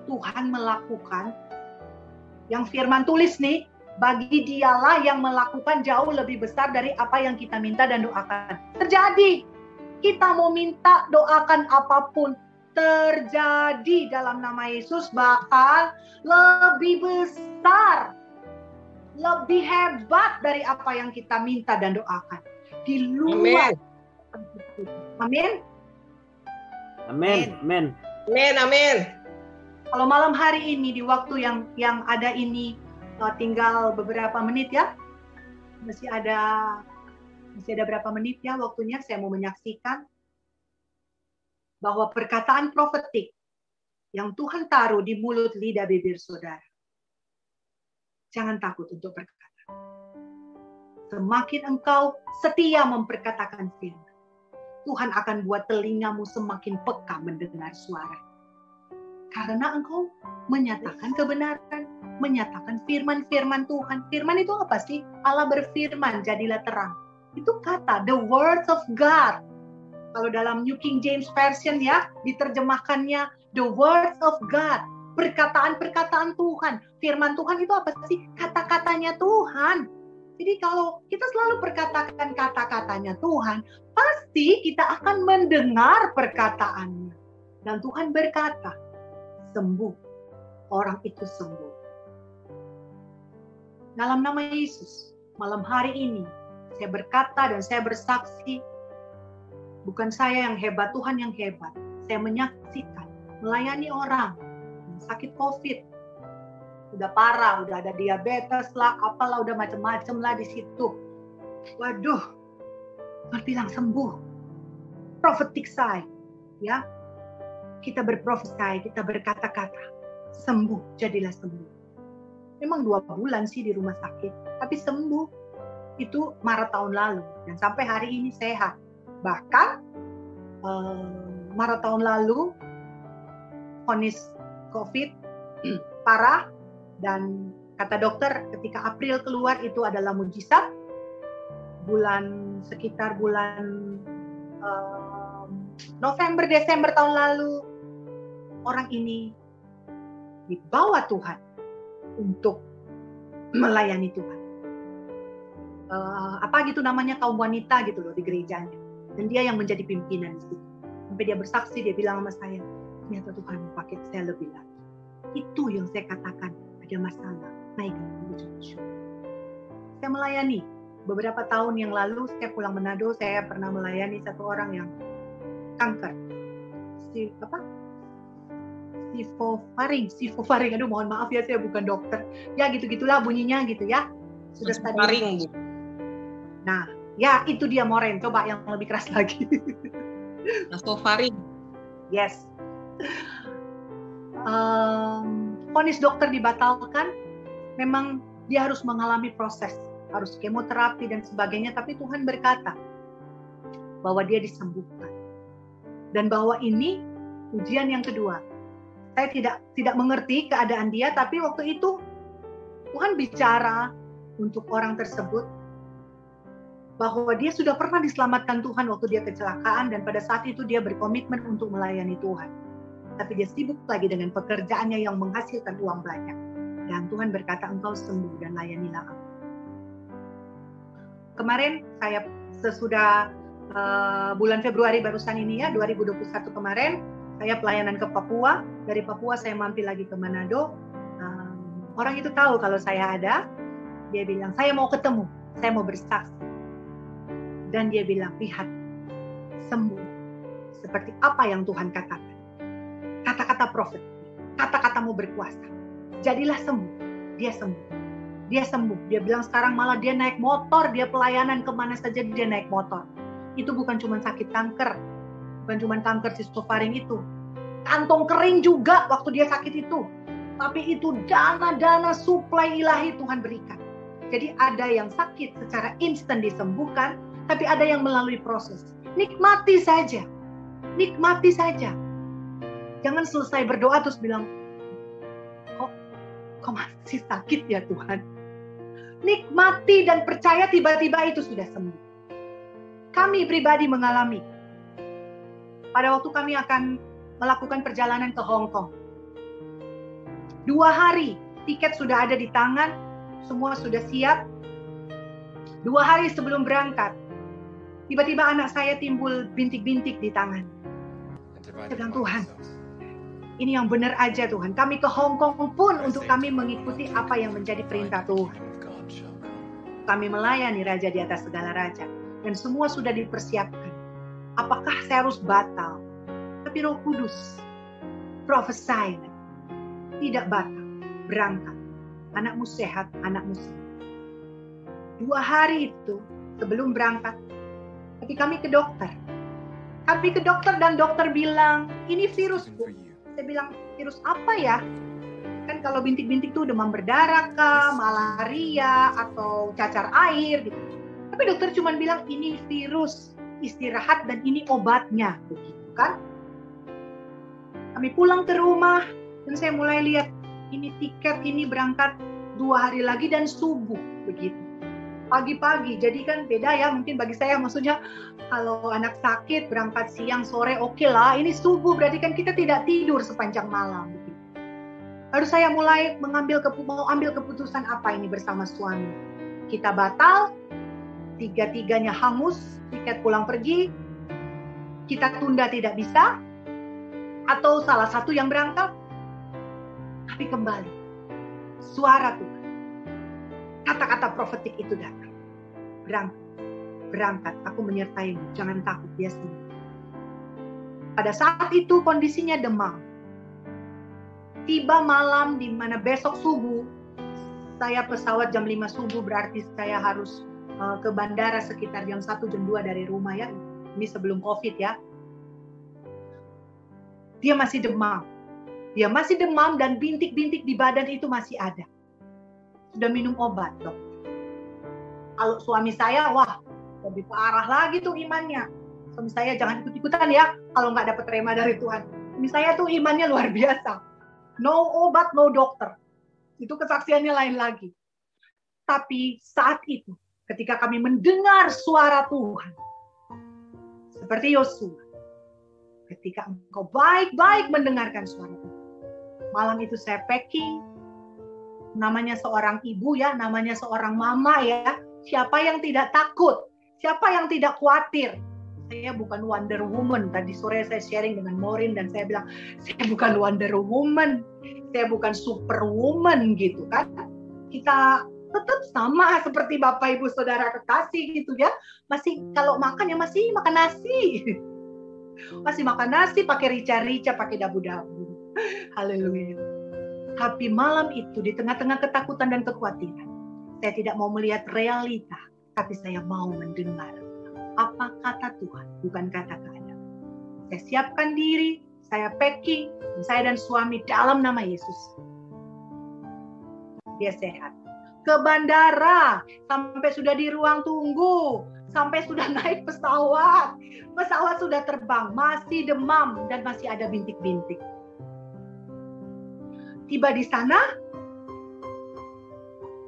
Tuhan melakukan yang firman tulis nih, bagi dialah yang melakukan jauh lebih besar dari apa yang kita minta dan doakan. Terjadi. Kita mau minta, doakan apapun, terjadi dalam nama Yesus, bahkan lebih besar, lebih hebat dari apa yang kita minta dan doakan. Di luar. Amin. Amin. Amin. Amin. Amin. Kalau malam hari ini di waktu yang ada ini tinggal beberapa menit ya. Masih ada berapa menit ya waktunya, saya mau menyaksikan bahwa perkataan profetik yang Tuhan taruh di mulut lidah bibir saudara. Jangan takut untuk berkata. Semakin engkau setia memperkatakan firman, Tuhan akan buat telingamu semakin peka mendengar suara. Karena engkau menyatakan kebenaran, menyatakan firman-firman Tuhan. Firman itu apa sih? Allah berfirman, jadilah terang. Itu kata, the words of God. Kalau dalam New King James Version ya, diterjemahkannya the words of God. Perkataan-perkataan Tuhan. Firman Tuhan itu apa sih? Kata-katanya Tuhan. Jadi kalau kita selalu perkatakan kata-katanya Tuhan, pasti kita akan mendengar perkataannya. Dan Tuhan berkata, sembuh. Orang itu sembuh. Dalam nama Yesus, malam hari ini, saya berkata dan saya bersaksi, bukan saya yang hebat, Tuhan yang hebat. Saya menyaksikan, melayani orang yang sakit COVID, udah parah, udah ada diabetes lah, apalah, udah macam-macam lah di situ. Waduh, Tuhan bilang sembuh. Prophetic sign, ya. Kita berprofesi, kita berkata-kata, sembuh, jadilah sembuh. Memang 2 bulan sih di rumah sakit, tapi sembuh. Itu Maret tahun lalu, dan sampai hari ini sehat. Bahkan Maret tahun lalu, vonis COVID parah, dan kata dokter ketika April keluar itu adalah mujizat. Sekitar bulan November, Desember tahun lalu, orang ini dibawa Tuhan untuk melayani Tuhan. Apa gitu namanya, kaum wanita gitu loh di gerejanya. Dan dia yang menjadi pimpinan di situ. Sampai dia bersaksi, dia bilang sama saya, ternyata Tuhan pakai saya lebih lagi. Itu yang saya katakan, ada masalah, naikkan bersyukur. Saya melayani. Beberapa tahun yang lalu, saya pulang Manado, saya pernah melayani satu orang yang kanker. Sifofaring. Aduh, mohon maaf ya, saya bukan dokter. Ya gitu-gitulah bunyinya gitu ya. Sudah stadium. Nah, ya itu dia Moren. Coba yang lebih keras lagi. Nasofaring. Yes. Vonis dokter dibatalkan. Memang dia harus mengalami proses. Harus kemoterapi dan sebagainya. Tapi Tuhan berkata, bahwa dia disembuhkan. Dan bahwa ini ujian yang kedua. Saya tidak mengerti keadaan dia, tapi waktu itu Tuhan bicara untuk orang tersebut bahwa dia sudah pernah diselamatkan Tuhan waktu dia kecelakaan, dan pada saat itu dia berkomitmen untuk melayani Tuhan. Tapi dia sibuk lagi dengan pekerjaannya yang menghasilkan uang banyak. Dan Tuhan berkata, engkau sembuh dan layanilah aku. Kemarin saya sesudah bulan Februari barusan ini ya, 2021 kemarin, saya pelayanan ke Papua. Dari Papua saya mampir lagi ke Manado. Orang itu tahu kalau saya ada. Dia bilang, saya mau ketemu, saya mau bersaksi. Dan dia bilang, lihat, sembuh. Seperti apa yang Tuhan katakan. Kata-kata profet, kata-katamu berkuasa. Jadilah sembuh. Dia sembuh. Dia sembuh. Dia bilang sekarang malah dia naik motor. Dia pelayanan kemana saja dia naik motor. Itu bukan cuma sakit kanker. Bukan cuma kanker sistofaring itu. Kantong kering juga waktu dia sakit itu. Tapi itu dana-dana suplai ilahi Tuhan berikan. Jadi ada yang sakit secara instan disembuhkan, tapi ada yang melalui proses. Nikmati saja. Nikmati saja. Jangan selesai berdoa terus bilang, kok masih sakit ya Tuhan? Nikmati dan percaya tiba-tiba itu sudah sembuh. Kami pribadi mengalami. Pada waktu kami akan melakukan perjalanan ke Hong Kong. 2 hari, tiket sudah ada di tangan, semua sudah siap. 2 hari sebelum berangkat, tiba-tiba anak saya timbul bintik-bintik di tangan. Saya bilang, Tuhan, ini yang benar aja Tuhan. Kami ke Hong Kong pun untuk kami mengikuti apa yang menjadi perintah Tuhan. Kami melayani Raja di atas segala raja. Dan semua sudah dipersiapkan. Apakah saya harus batal? Tapi Roh Kudus prophesy, tidak batal, berangkat. Anakmu sehat, anakmu sembuh. 2 hari itu sebelum berangkat, tapi kami ke dokter. Kami ke dokter dan dokter bilang, ini virus Bu. Saya bilang, virus apa ya? Kan kalau bintik-bintik itu demam berdarah kah, malaria, atau cacar air gitu. Tapi dokter cuma bilang, ini virus, istirahat dan ini obatnya. Begitu kan? Kami pulang ke rumah dan saya mulai lihat, ini tiket, ini berangkat 2 hari lagi dan subuh. Begitu. Pagi-pagi, jadi kan beda ya, mungkin bagi saya maksudnya kalau anak sakit berangkat siang sore oke lah, ini subuh berarti kan kita tidak tidur sepanjang malam. Begitu. Lalu saya mulai mau ambil keputusan apa ini bersama suami. Kita batal, 3-tiganya hangus, tiket pulang pergi, kita tunda tidak bisa, atau salah satu yang berangkat, tapi kembali. Suara Tuhan. Kata-kata profetik itu datang. Berangkat, aku menyertaimu, jangan takut, dia sembuh. Pada saat itu kondisinya demam. Tiba malam di mana besok subuh, saya pesawat jam 5 subuh, berarti saya harus ke bandara sekitar jam 1, jam 2 dari rumah ya. Ini sebelum COVID ya. Dia masih demam. Dia masih demam dan bintik-bintik di badan itu masih ada. Sudah minum obat, dok. Kalau suami saya, wah, lebih parah lagi tuh imannya. Suami saya jangan ikut-ikutan ya, kalau nggak dapat rema dari Tuhan. Suami saya tuh imannya luar biasa. No obat, no dokter. Itu kesaksiannya lain lagi. Tapi saat itu, ketika kami mendengar suara Tuhan, seperti Yosua, ketika engkau baik-baik mendengarkan suara Tuhan. Malam itu saya packing, namanya seorang ibu ya, namanya seorang mama ya. Siapa yang tidak takut? Siapa yang tidak khawatir? Saya bukan Wonder Woman. Tadi sore saya sharing dengan Maureen dan saya bilang, saya bukan Wonder Woman. Saya bukan Superwoman gitu kan. Kita tetap sama seperti Bapak Ibu Saudara kekasih gitu ya. Masih kalau makan ya masih makan nasi. Masih makan nasi pakai rica-rica, pakai dabu-dabu. Haleluya. Tapi malam itu di tengah-tengah ketakutan dan kekhawatiran, saya tidak mau melihat realita, tapi saya mau mendengar apa kata Tuhan, bukan kata keadaan. Saya siapkan diri, saya packing, saya dan suami dalam nama Yesus. Dia sehat. Ke bandara, sampai sudah di ruang tunggu, sampai sudah naik pesawat. Pesawat sudah terbang, masih demam dan masih ada bintik-bintik. Tiba di sana,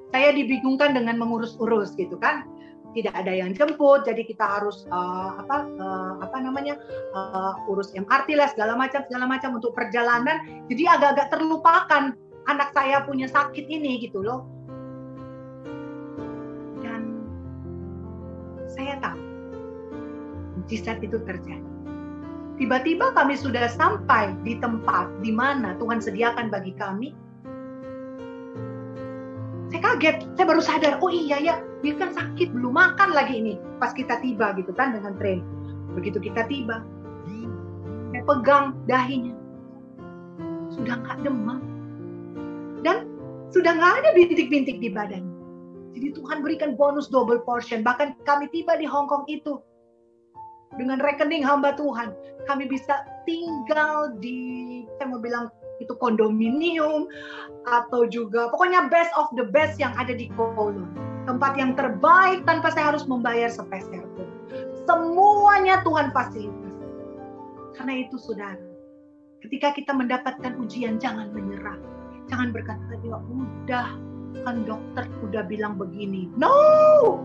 saya dibingungkan dengan mengurus-urus gitu kan. Tidak ada yang jemput, jadi kita harus urus MRT lah segala macam untuk perjalanan. Jadi agak-agak terlupakan anak saya punya sakit ini gitu loh. Dan saya tahu mujizat itu terjadi. Tiba-tiba kami sudah sampai di tempat di mana Tuhan sediakan bagi kami. Saya kaget, saya baru sadar, oh iya ya, dia kan sakit, belum makan lagi ini. Pas kita tiba gitu kan dengan tren. Begitu kita tiba, saya pegang dahinya. Sudah nggak demam. Dan sudah nggak ada bintik-bintik di badannya. Jadi Tuhan berikan bonus double portion. Bahkan kami tiba di Hong Kong itu, dengan rekening hamba Tuhan, kami bisa tinggal di, saya mau bilang, itu kondominium atau juga pokoknya best of the best yang ada di Kowloon. Tempat yang terbaik tanpa saya harus membayar sepeser pun. Semuanya Tuhan fasilitasi. Karena itu saudara, ketika kita mendapatkan ujian jangan menyerah. Jangan berkata, ya udah kan dokter udah bilang begini. No!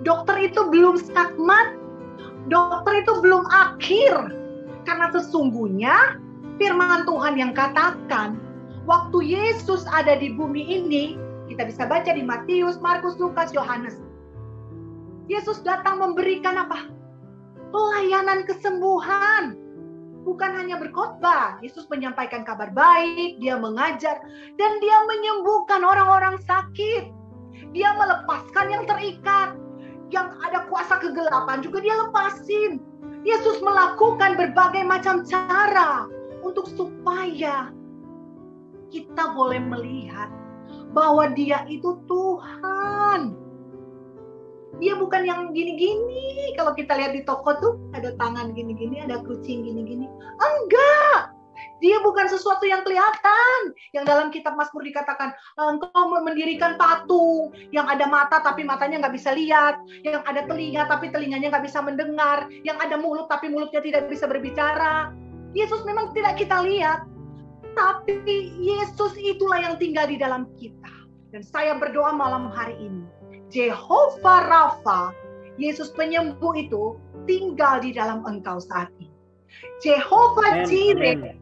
Dokter itu belum skakmat. Dokter itu belum akhir. Karena sesungguhnya firman Tuhan yang katakan, waktu Yesus ada di bumi ini, kita bisa baca di Matius, Markus, Lukas, Yohanes. Yesus datang memberikan apa? Pelayanan kesembuhan. Bukan hanya berkhotbah. Yesus menyampaikan kabar baik, dia mengajar, dan dia menyembuhkan orang-orang sakit. Dia melepaskan yang terikat. Yang ada kuasa kegelapan juga dia lepasin. Yesus melakukan berbagai macam cara untuk supaya kita boleh melihat bahwa dia itu Tuhan. Dia bukan yang gini-gini. Kalau kita lihat di toko tuh ada tangan gini-gini, ada kucing gini-gini. Enggak. Dia bukan sesuatu yang kelihatan. Yang dalam kitab Mazmur dikatakan, engkau mendirikan patung yang ada mata tapi matanya nggak bisa lihat, yang ada telinga tapi telinganya nggak bisa mendengar, yang ada mulut tapi mulutnya tidak bisa berbicara. Yesus memang tidak kita lihat, tapi Yesus itulah yang tinggal di dalam kita. Dan saya berdoa malam hari ini, Jehovah Rafa, Yesus penyembuh itu tinggal di dalam engkau saat ini. Jehovah Jireh,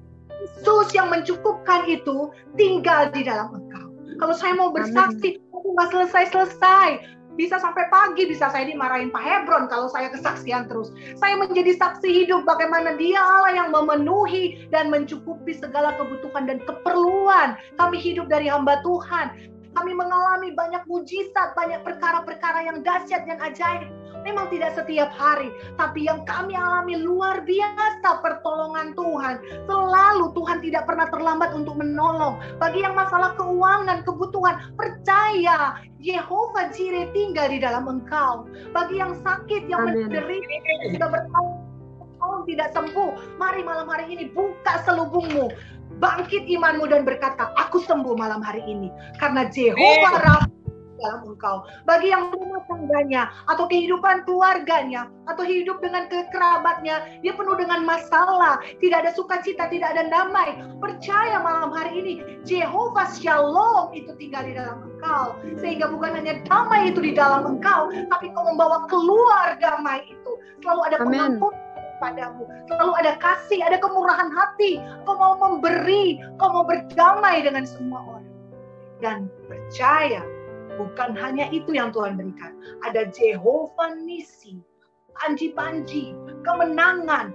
Yesus yang mencukupkan itu tinggal di dalam engkau. Kalau saya mau bersaksi, aku nggak selesai-selesai. Bisa sampai pagi, bisa saya dimarahin Pak Hebron kalau saya kesaksian terus. Saya menjadi saksi hidup bagaimana dia Allah yang memenuhi dan mencukupi segala kebutuhan dan keperluan. Kami hidup dari hamba Tuhan. Kami mengalami banyak mujizat, banyak perkara-perkara yang dahsyat dan ajaib. Memang tidak setiap hari, tapi yang kami alami luar biasa pertolongan Tuhan. Selalu Tuhan tidak pernah terlambat untuk menolong. Bagi yang masalah keuangan, kebutuhan, percaya Jehovah Jireh tinggal di dalam engkau. Bagi yang sakit, yang menderita, sudah bertahun-tahun tidak sembuh, mari malam hari ini buka selubungmu. Bangkit imanmu dan berkata, aku sembuh malam hari ini. Karena Jehovah Rafa dalam engkau. Bagi yang rumah tangganya, atau kehidupan keluarganya, atau hidup dengan kekerabatnya, dia penuh dengan masalah, tidak ada sukacita, tidak ada damai. Percaya malam hari ini, Jehovah Shalom itu tinggal di dalam engkau. Sehingga bukan hanya damai itu di dalam engkau, tapi kau membawa keluar damai itu. Selalu ada pengampunan padamu, selalu ada kasih, ada kemurahan hati. Kau mau memberi, kau mau berdamai dengan semua orang. Dan percaya, bukan hanya itu yang Tuhan berikan. Ada Jehovah Nisi, panji-panji, kemenangan,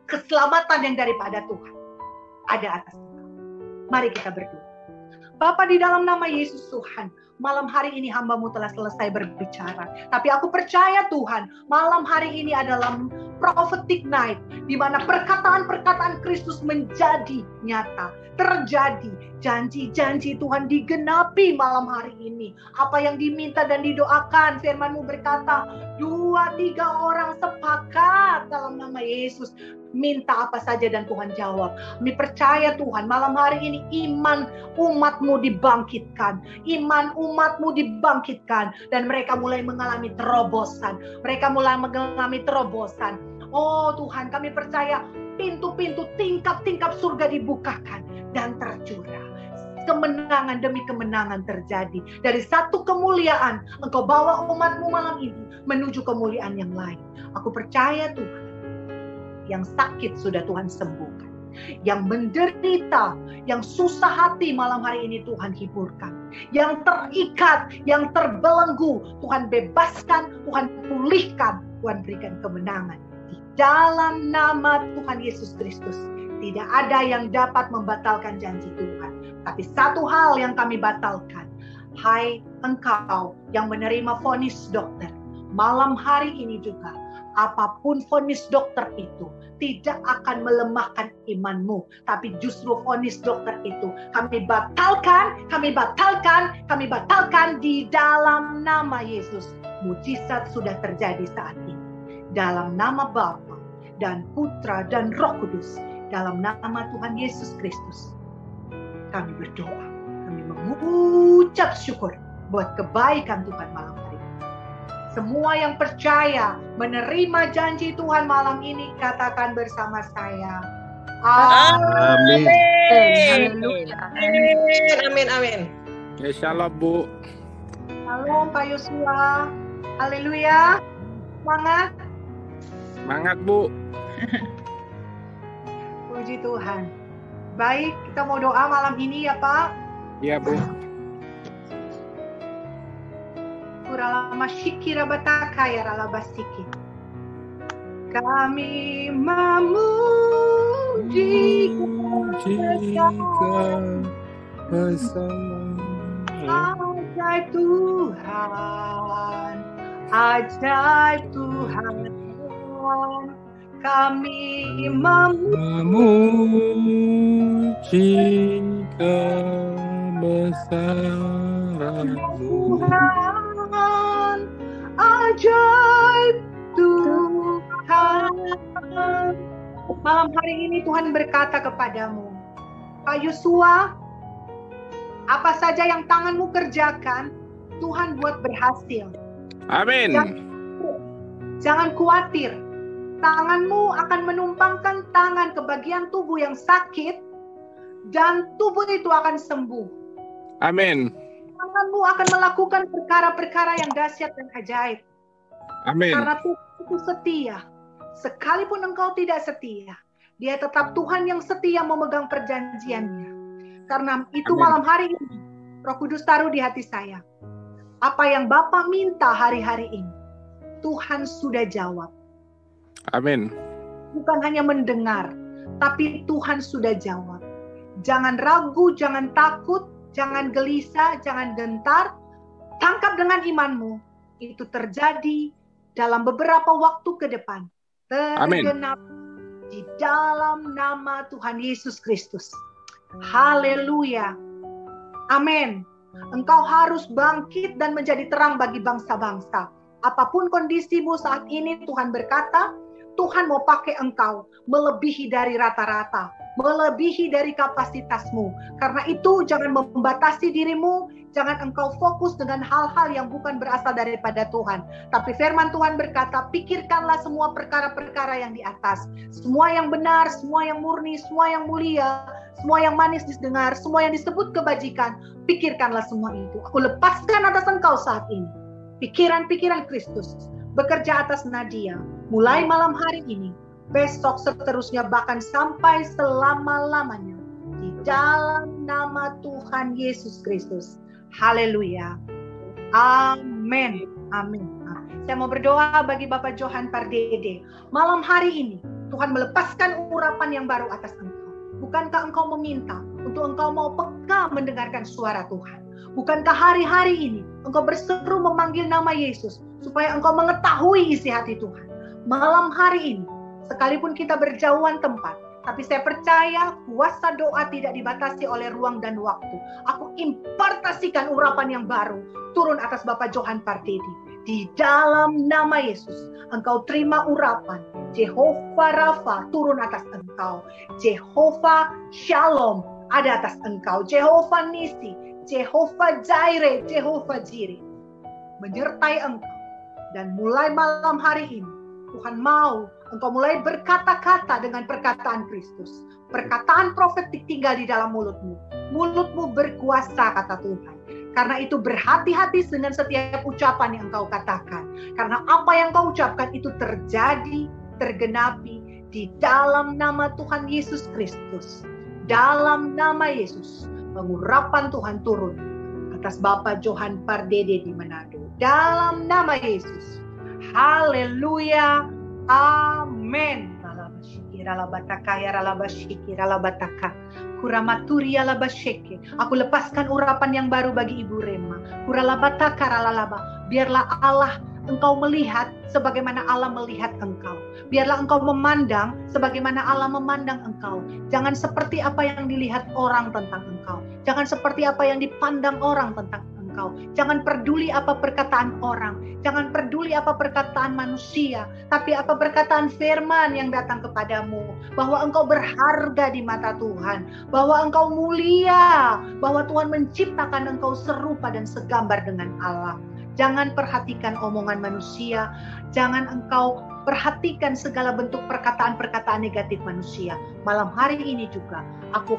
keselamatan yang daripada Tuhan ada atas kita. Mari kita berdoa. Bapa, di dalam nama Yesus Tuhan, malam hari ini hamba-Mu telah selesai berbicara. Tapi aku percaya Tuhan, malam hari ini adalah prophetic night, di mana perkataan-perkataan Kristus menjadi nyata, terjadi. Janji-janji Tuhan digenapi malam hari ini. Apa yang diminta dan didoakan, firman-Mu berkata, 2-3 orang sepakat dalam nama Yesus. Minta apa saja dan Tuhan jawab. Kami percaya Tuhan, malam hari ini iman umat-Mu imanmu dibangkitkan, iman umatmu dibangkitkan, dan mereka mulai mengalami terobosan. Oh Tuhan, kami percaya pintu-pintu tingkap-tingkap surga dibukakan dan tercurah. Kemenangan demi kemenangan terjadi. Dari satu kemuliaan, Engkau bawa umatmu malam ini menuju kemuliaan yang lain. Aku percaya Tuhan, yang sakit sudah Tuhan sembuhkan. Yang menderita, yang susah hati malam hari ini Tuhan hiburkan. Yang terikat, yang terbelenggu, Tuhan bebaskan, Tuhan pulihkan, Tuhan berikan kemenangan. Di dalam nama Tuhan Yesus Kristus, tidak ada yang dapat membatalkan janji Tuhan. Tapi satu hal yang kami batalkan. Hai engkau yang menerima vonis dokter, malam hari ini juga, apapun vonis dokter itu tidak akan melemahkan imanmu, tapi justru vonis dokter itu kami batalkan di dalam nama Yesus. Mujizat sudah terjadi saat ini. Dalam nama Bapa dan Putra dan Roh Kudus, dalam nama Tuhan Yesus Kristus, kami berdoa, kami mengucap syukur buat kebaikan Tuhan malam hari ini. Semua yang percaya menerima janji Tuhan malam ini, katakan bersama saya. Amin. Amin. Ya, shalom Bu. Shalom Pak Yosua. Haleluya. Semangat Bu. Puji Tuhan. Baik, kita mau doa malam ini ya Pak. Iya Bu. Kuralama shikira bataka ya ralabasiki. Kami memuji bersama ajaib Tuhan, ajaib Tuhan. Kami memuji kebesaran Tuhan, ajaib Tuhan. Malam hari ini Tuhan berkata kepadamu, Pak Yosua, apa saja yang tanganmu kerjakan, Tuhan buat berhasil. Amin. Jangan khawatir, tanganmu akan menumpangkan tangan ke bagian tubuh yang sakit, dan tubuh itu akan sembuh. Amin. Tanganmu akan melakukan perkara-perkara yang dahsyat dan ajaib. Amin. Karena Tuhan itu setia. Sekalipun engkau tidak setia, Dia tetap Tuhan yang setia memegang perjanjiannya. Karena itu Amin. malam hari ini, Roh Kudus taruh di hati saya. Apa yang Bapa minta hari-hari ini, Tuhan sudah jawab. Amin. Bukan hanya mendengar, tapi Tuhan sudah jawab. Jangan ragu, jangan takut, jangan gelisah, jangan gentar. Tangkap dengan imanmu. Itu terjadi dalam beberapa waktu ke depan. Tergenap di dalam nama Tuhan Yesus Kristus. Haleluya. Amin. Engkau harus bangkit dan menjadi terang bagi bangsa-bangsa. Apapun kondisimu saat ini, Tuhan berkata, Tuhan mau pakai engkau melebihi dari rata-rata, melebihi dari kapasitasmu. Karena itu jangan membatasi dirimu, jangan engkau fokus dengan hal-hal yang bukan berasal daripada Tuhan. Tapi firman Tuhan berkata, pikirkanlah semua perkara-perkara yang di atas. Semua yang benar, semua yang murni, semua yang mulia, semua yang manis didengar, semua yang disebut kebajikan, pikirkanlah semua itu. Aku lepaskan atas engkau saat ini pikiran-pikiran Kristus bekerja atas Nadia, mulai malam hari ini, besok seterusnya, bahkan sampai selama-lamanya. Di dalam nama Tuhan Yesus Kristus. Haleluya. Amin. Amin. Saya mau berdoa bagi Bapak Johan Pardede. Malam hari ini, Tuhan melepaskan urapan yang baru atas engkau. Bukankah engkau meminta untuk engkau mau peka mendengarkan suara Tuhan? Bukankah hari-hari ini engkau berseru memanggil nama Yesus supaya engkau mengetahui isi hati Tuhan? Malam hari ini, sekalipun kita berjauhan tempat, tapi saya percaya kuasa doa tidak dibatasi oleh ruang dan waktu. Aku impartasikan urapan yang baru turun atas Bapak Johan Pardede. Di dalam nama Yesus, engkau terima urapan. Jehovah Rafa turun atas engkau. Jehovah Shalom ada atas engkau. Jehovah Nisi, Jehovah Jireh, Jehovah Jireh menyertai engkau. Dan mulai malam hari ini, Tuhan mau engkau mulai berkata-kata dengan perkataan Kristus. Perkataan profetik tinggal di dalam mulutmu. Mulutmu berkuasa, kata Tuhan. Karena itu berhati-hati dengan setiap ucapan yang engkau katakan. Karena apa yang engkau ucapkan itu terjadi, tergenapi di dalam nama Tuhan Yesus Kristus. Dalam nama Yesus, pengurapan Tuhan turun atas Bapak Johan Pardede di Manado. Dalam nama Yesus. Haleluya. Amin. Aku lepaskan urapan yang baru bagi Ibu Rema. Biarlah Allah engkau melihat sebagaimana Allah melihat engkau. Biarlah engkau memandang sebagaimana Allah memandang engkau. Jangan seperti apa yang dilihat orang tentang engkau. Jangan seperti apa yang dipandang orang tentang engkau. Jangan peduli apa perkataan orang. Jangan peduli apa perkataan manusia. Tapi apa perkataan firman yang datang kepadamu. Bahwa engkau berharga di mata Tuhan. Bahwa engkau mulia. Bahwa Tuhan menciptakan engkau serupa dan segambar dengan Allah. Jangan perhatikan omongan manusia. Jangan engkau perhatikan segala bentuk perkataan-perkataan negatif manusia. Malam hari ini juga aku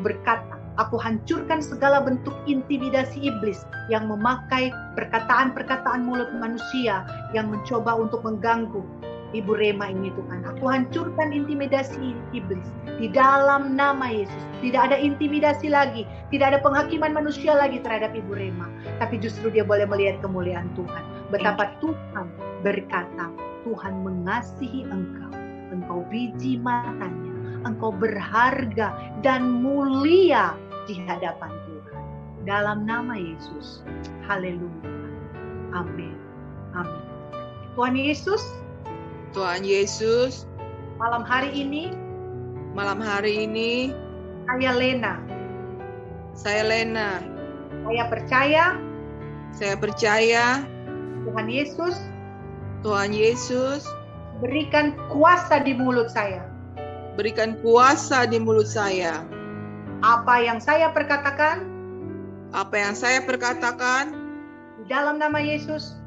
berkata, aku hancurkan segala bentuk intimidasi iblis yang memakai perkataan-perkataan mulut manusia yang mencoba untuk mengganggu Ibu Rema ini, Tuhan. Aku hancurkan intimidasi iblis di dalam nama Yesus. Tidak ada intimidasi lagi, tidak ada penghakiman manusia lagi terhadap Ibu Rema. Tapi justru dia boleh melihat kemuliaan Tuhan. Betapa Tuhan berkata, Tuhan mengasihi engkau. Engkau biji matanya. Engkau berharga dan mulia di hadapan Tuhan. Dalam nama Yesus. Haleluya. Amin. Amin. Tuhan Yesus. Tuhan Yesus, Malam hari ini. Saya Lena. Saya percaya. Tuhan Yesus. Berikan kuasa di mulut saya. Apa yang saya perkatakan. Di dalam nama Yesus.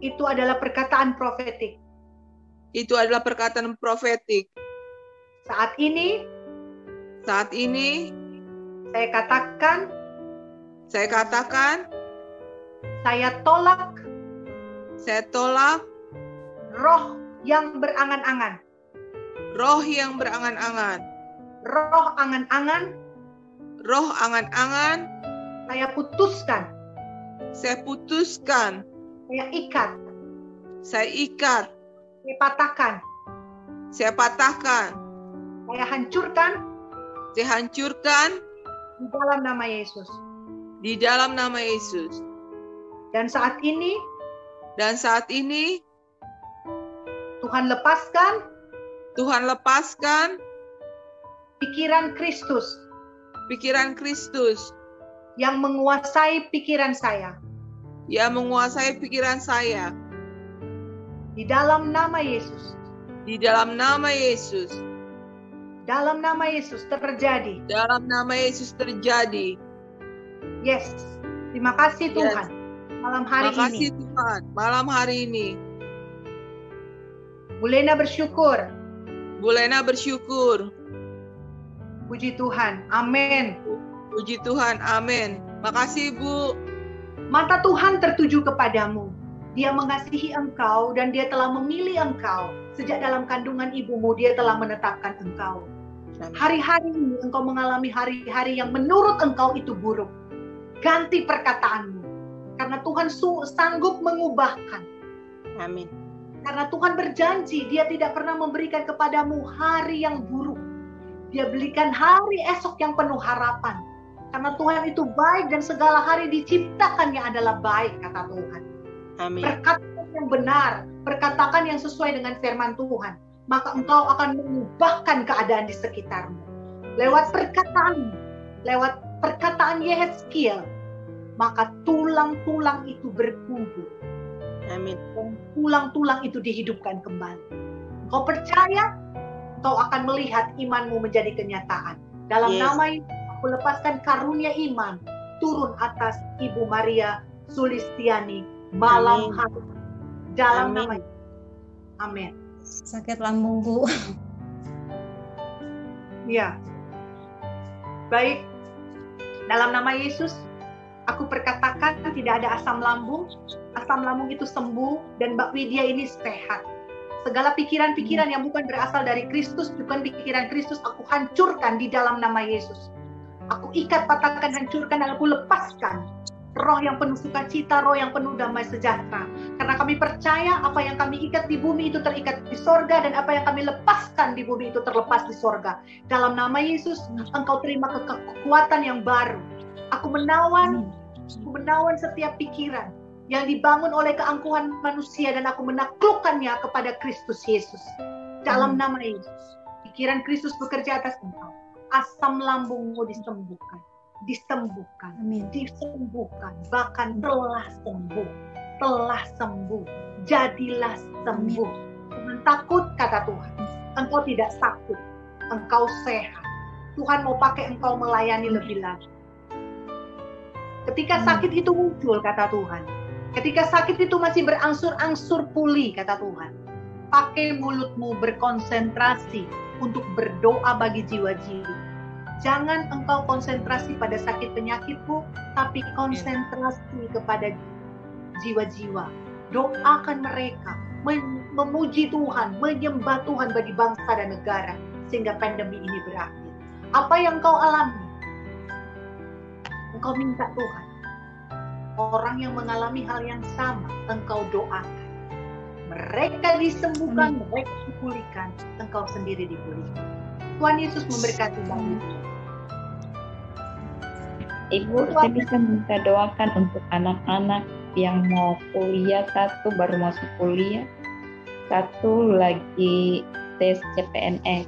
Itu adalah perkataan profetik. Saat ini. Saya katakan. Saya tolak. Roh yang berangan-angan. Roh angan-angan. Saya putuskan. Saya ikat. Saya patahkan. Saya hancurkan. Di dalam nama Yesus. Dan saat ini. Tuhan lepaskan. Pikiran Kristus. Yang menguasai pikiran saya. Di dalam nama Yesus. Dalam nama Yesus terjadi. Yes. Terima kasih Tuhan. Malam hari ini. Bu Lena bersyukur. Puji Tuhan. Amin. Makasih Bu. Mata Tuhan tertuju kepadamu. Dia mengasihi engkau dan dia telah memilih engkau. Sejak dalam kandungan ibumu dia telah menetapkan engkau. Hari-hari ini engkau mengalami hari-hari yang menurut engkau itu buruk. Ganti perkataanmu. Karena Tuhan sanggup mengubahkan. Amin. Karena Tuhan berjanji dia tidak pernah memberikan kepadamu hari yang buruk. Dia berikan hari esok yang penuh harapan. Karena Tuhan itu baik dan segala hari diciptakannya adalah baik, kata Tuhan. Amin. Perkataan yang benar, perkataan yang sesuai dengan firman Tuhan, maka engkau akan mengubahkan keadaan di sekitarmu. Lewat perkataan Yehezkiel, maka tulang-tulang itu berkumpul. Amin. Dan tulang-tulang itu dihidupkan kembali. Engkau percaya, engkau akan melihat imanmu menjadi kenyataan. Dalam nama Yesus. Aku lepaskan karunia iman turun atas Ibu Maria Sulistiani malam Amin. hari. Dalam Amin. nama Yesus. Amin. Sakit lambung, Bu. Ya. Baik. Dalam nama Yesus, aku perkatakan tidak ada asam lambung. Asam lambung itu sembuh dan Mbak Widya ini sehat. Segala pikiran-pikiran yang bukan berasal dari Kristus, bukan pikiran Kristus, aku hancurkan di dalam nama Yesus. Aku ikat, patahkan, hancurkan, dan aku lepaskan roh yang penuh sukacita, roh yang penuh damai sejahtera. Karena kami percaya apa yang kami ikat di bumi itu terikat di sorga, dan apa yang kami lepaskan di bumi itu terlepas di sorga. Dalam nama Yesus, Engkau terima kekuatan yang baru. Aku menawan setiap pikiran yang dibangun oleh keangkuhan manusia, dan aku menaklukkannya kepada Kristus Yesus. Dalam nama Yesus, pikiran Kristus bekerja atas engkau. Asam lambungmu disembuhkan. Amin. Disembuhkan, bahkan telah sembuh, jadilah sembuh. Jangan takut, kata Tuhan. Engkau tidak sakit, engkau sehat. Tuhan mau pakai engkau melayani lebih lagi. Ketika sakit itu muncul, kata Tuhan, ketika sakit itu masih berangsur-angsur pulih, kata Tuhan, pakai mulutmu berkonsentrasi untuk berdoa bagi jiwa-jiwa. Jangan engkau konsentrasi pada sakit penyakitmu, tapi konsentrasi kepada jiwa-jiwa. Doakan mereka, memuji Tuhan, menyembah Tuhan bagi bangsa dan negara, sehingga pandemi ini berakhir. Apa yang kau alami? Engkau minta Tuhan. Orang yang mengalami hal yang sama, engkau doakan. Mereka disembuhkan, mereka dipulihkan, engkau sendiri dipulihkan. Tuhan Yesus memberkati kamu. Ibu, saya bisa minta doakan untuk anak-anak yang mau kuliah, satu baru masuk kuliah, satu lagi tes CPNS.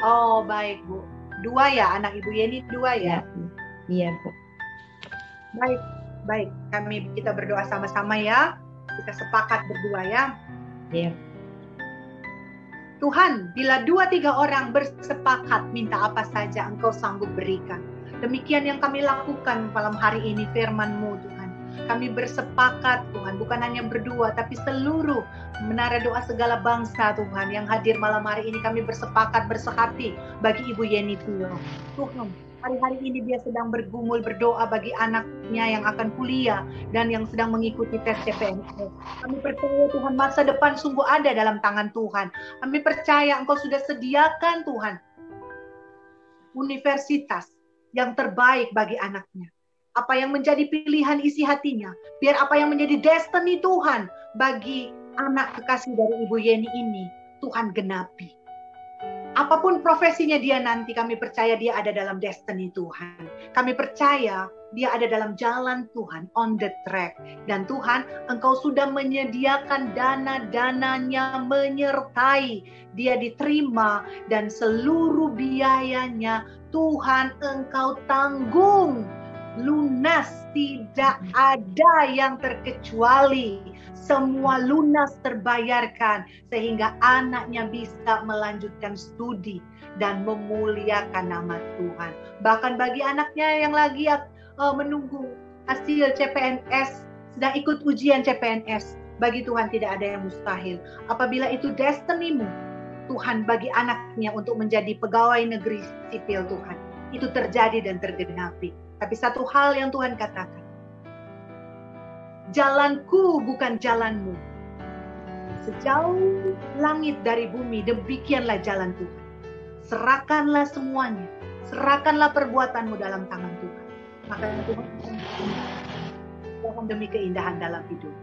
Oh, baik, Bu. 2 ya, anak Ibu Yeni 2 ya? Iya, Bu. Baik. Kita berdoa sama-sama ya. Kita sepakat berdua ya. Iya. Tuhan, bila 2-3 orang bersepakat minta apa saja Engkau sanggup berikan. Demikian yang kami lakukan malam hari ini, firman-Mu Tuhan. Kami bersepakat Tuhan, bukan hanya berdua, tapi seluruh menara doa segala bangsa Tuhan yang hadir malam hari ini. Kami bersepakat bersehati bagi Ibu Yeni Tio. Tuhan, hari-hari ini dia sedang bergumul berdoa bagi anaknya yang akan kuliah dan yang sedang mengikuti tes CPNS. Kami percaya Tuhan, masa depan sungguh ada dalam tangan Tuhan. Kami percaya Engkau sudah sediakan Tuhan universitas yang terbaik bagi anaknya. Apa yang menjadi pilihan isi hatinya, biar apa yang menjadi destiny Tuhan bagi anak kekasih dari Ibu Yeni ini, Tuhan genapi. Apapun profesinya dia nanti, kami percaya dia ada dalam destiny Tuhan. Kami percaya dia ada dalam jalan Tuhan, on the track. Dan Tuhan, Engkau sudah menyediakan dana-dananya menyertai. Dia diterima dan seluruh biayanya Tuhan Engkau tanggung. Lunas, tidak ada yang terkecuali. Semua lunas terbayarkan sehingga anaknya bisa melanjutkan studi dan memuliakan nama Tuhan. Bahkan bagi anaknya yang lagi menunggu hasil CPNS, sedang ikut ujian CPNS, bagi Tuhan tidak ada yang mustahil. Apabila itu destiny-Mu, Tuhan, bagi anaknya untuk menjadi pegawai negeri sipil Tuhan, itu terjadi dan tergenapi. Tapi satu hal yang Tuhan katakan, jalanku bukan jalanmu. Sejauh langit dari bumi, demikianlah jalan Tuhan. Serahkanlah semuanya. Serahkanlah perbuatanmu dalam tangan Tuhan. Maka Tuhan demi keindahan dalam hidup.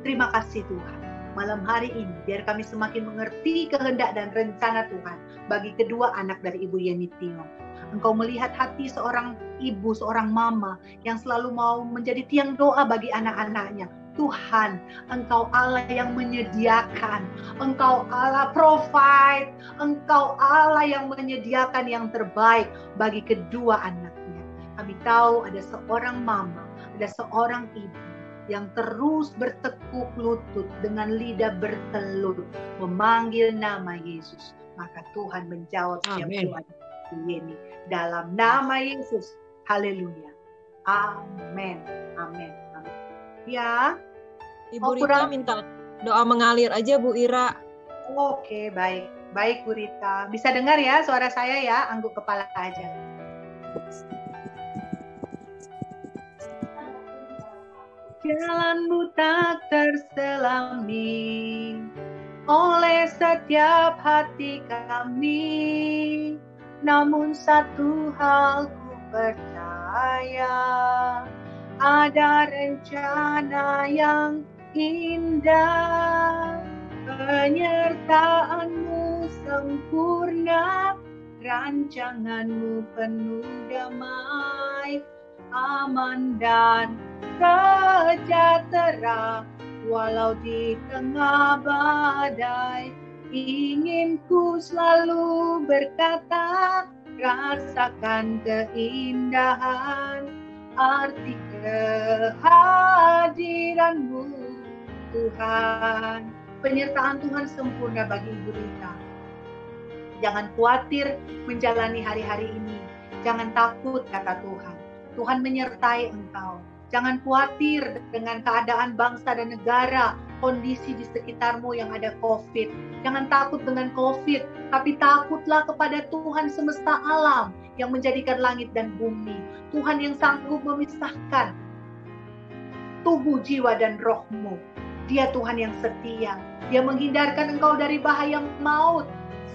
Terima kasih Tuhan. Malam hari ini, biar kami semakin mengerti kehendak dan rencana Tuhan bagi kedua anak dari Ibu Yeni Tio. Engkau melihat hati seorang ibu, seorang mama yang selalu mau menjadi tiang doa bagi anak-anaknya. Tuhan, Engkau Allah yang menyediakan, Engkau Allah provide, Engkau Allah yang menyediakan yang terbaik bagi kedua anaknya. Kami tahu ada seorang mama, ada seorang ibu yang terus bertekuk lutut dengan lidah bertelut memanggil nama Yesus. Maka Tuhan menjawab setiap doa. Ibu Yeni. Dalam nama Yesus. Haleluya. Amin. Amin. Amin. Ya. Ibu Rita minta doa mengalir aja Bu Ira. Oke, baik. Baik Bu Rita. Bisa dengar ya suara saya ya? Angguk kepala aja. Jalanmu tak terselami oleh setiap hati kami, namun satu hal ku percaya, ada rencana yang indah, penyertaanmu sempurna, rancanganmu penuh damai, aman dan sejahtera, walau di tengah badai. Ingin ku selalu berkata, rasakan keindahan arti kehadiranmu Tuhan. Penyertaan Tuhan sempurna bagi Ibu Rita. Jangan khawatir menjalani hari-hari ini. Jangan takut, kata Tuhan. Tuhan menyertai engkau. Jangan khawatir dengan keadaan bangsa dan negara, kondisi di sekitarmu yang ada COVID. Jangan takut dengan COVID, tapi takutlah kepada Tuhan semesta alam yang menjadikan langit dan bumi. Tuhan yang sanggup memisahkan tubuh, jiwa, dan rohmu. Dia Tuhan yang setia. Dia menghindarkan engkau dari bahaya maut.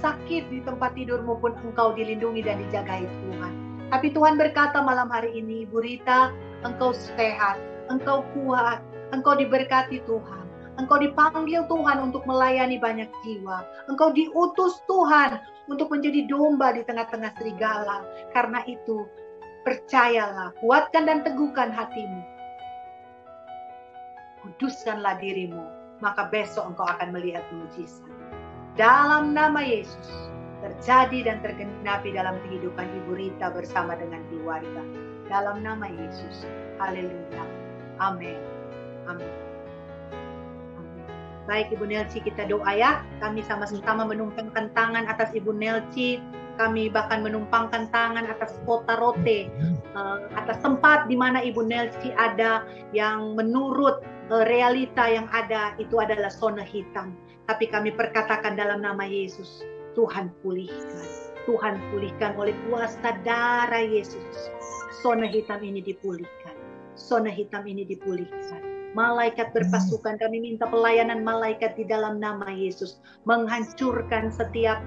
Sakit di tempat tidurmu pun engkau dilindungi dan dijagai Tuhan. Tapi Tuhan berkata malam hari ini, Ibu Rita, engkau sehat, engkau kuat, engkau diberkati Tuhan. Engkau dipanggil Tuhan untuk melayani banyak jiwa. Engkau diutus Tuhan untuk menjadi domba di tengah-tengah serigala. Karena itu, percayalah, kuatkan dan teguhkan hatimu. Kuduskanlah dirimu, maka besok engkau akan melihat mujizat. Dalam nama Yesus, terjadi dan tergenapi dalam kehidupan Ibu Rita bersama dengan keluarga. Dalam nama Yesus. Haleluya. Amin. Amin. Amin. Baik Ibu Nelci, kita doa ya. Kami sama-sama menumpangkan tangan atas Ibu Nelci. Kami bahkan menumpangkan tangan atas kota Rote. Atas tempat di mana Ibu Nelci ada, yang menurut realita yang ada itu adalah zona hitam. Tapi kami perkatakan dalam nama Yesus, Tuhan pulihkan. Tuhan pulihkan oleh kuasa darah Yesus. Zona hitam ini dipulihkan. Zona hitam ini dipulihkan. Malaikat berpasukan, kami minta pelayanan malaikat di dalam nama Yesus. Menghancurkan setiap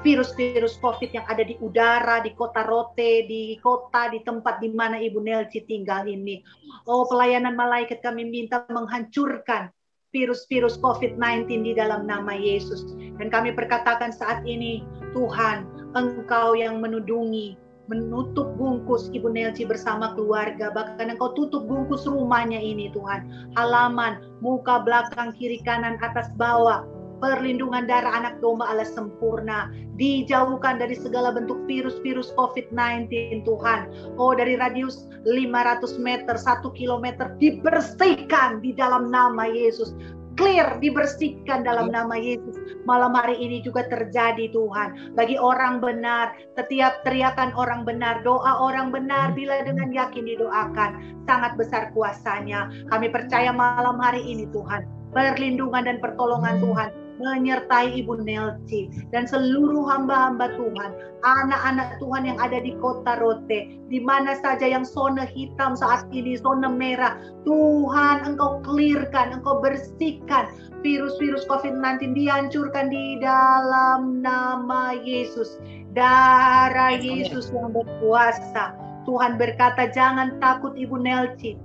virus-virus COVID yang ada di udara, di kota Rote, di kota, di tempat di mana Ibu Nelci tinggal ini. Oh, pelayanan malaikat kami minta menghancurkan virus-virus COVID-19 di dalam nama Yesus. Dan kami perkatakan saat ini, Tuhan, Engkau yang menudungi, menutup bungkus Ibu Nelci bersama keluarga. Bahkan Engkau tutup bungkus rumahnya ini, Tuhan. Halaman, muka, belakang, kiri, kanan, atas, bawah. Perlindungan darah anak domba Allah sempurna. Dijauhkan dari segala bentuk virus-virus COVID-19, Tuhan. Oh, dari radius 500 meter, 1 kilometer, dibersihkan di dalam nama Yesus. Clear, dibersihkan dalam nama Yesus. Malam hari ini juga terjadi, Tuhan. Bagi orang benar, setiap teriakan orang benar, doa orang benar, bila dengan yakin didoakan, sangat besar kuasanya. Kami percaya malam hari ini, Tuhan, perlindungan dan pertolongan Tuhan menyertai Ibu Nelci dan seluruh hamba-hamba Tuhan, anak-anak Tuhan yang ada di kota Rote, di mana saja yang zona hitam saat ini, zona merah, Tuhan Engkau clearkan, Engkau bersihkan virus-virus COVID-19, dihancurkan di dalam nama Yesus. Darah Yesus yang berkuasa. Tuhan berkata, jangan takut Ibu Nelci.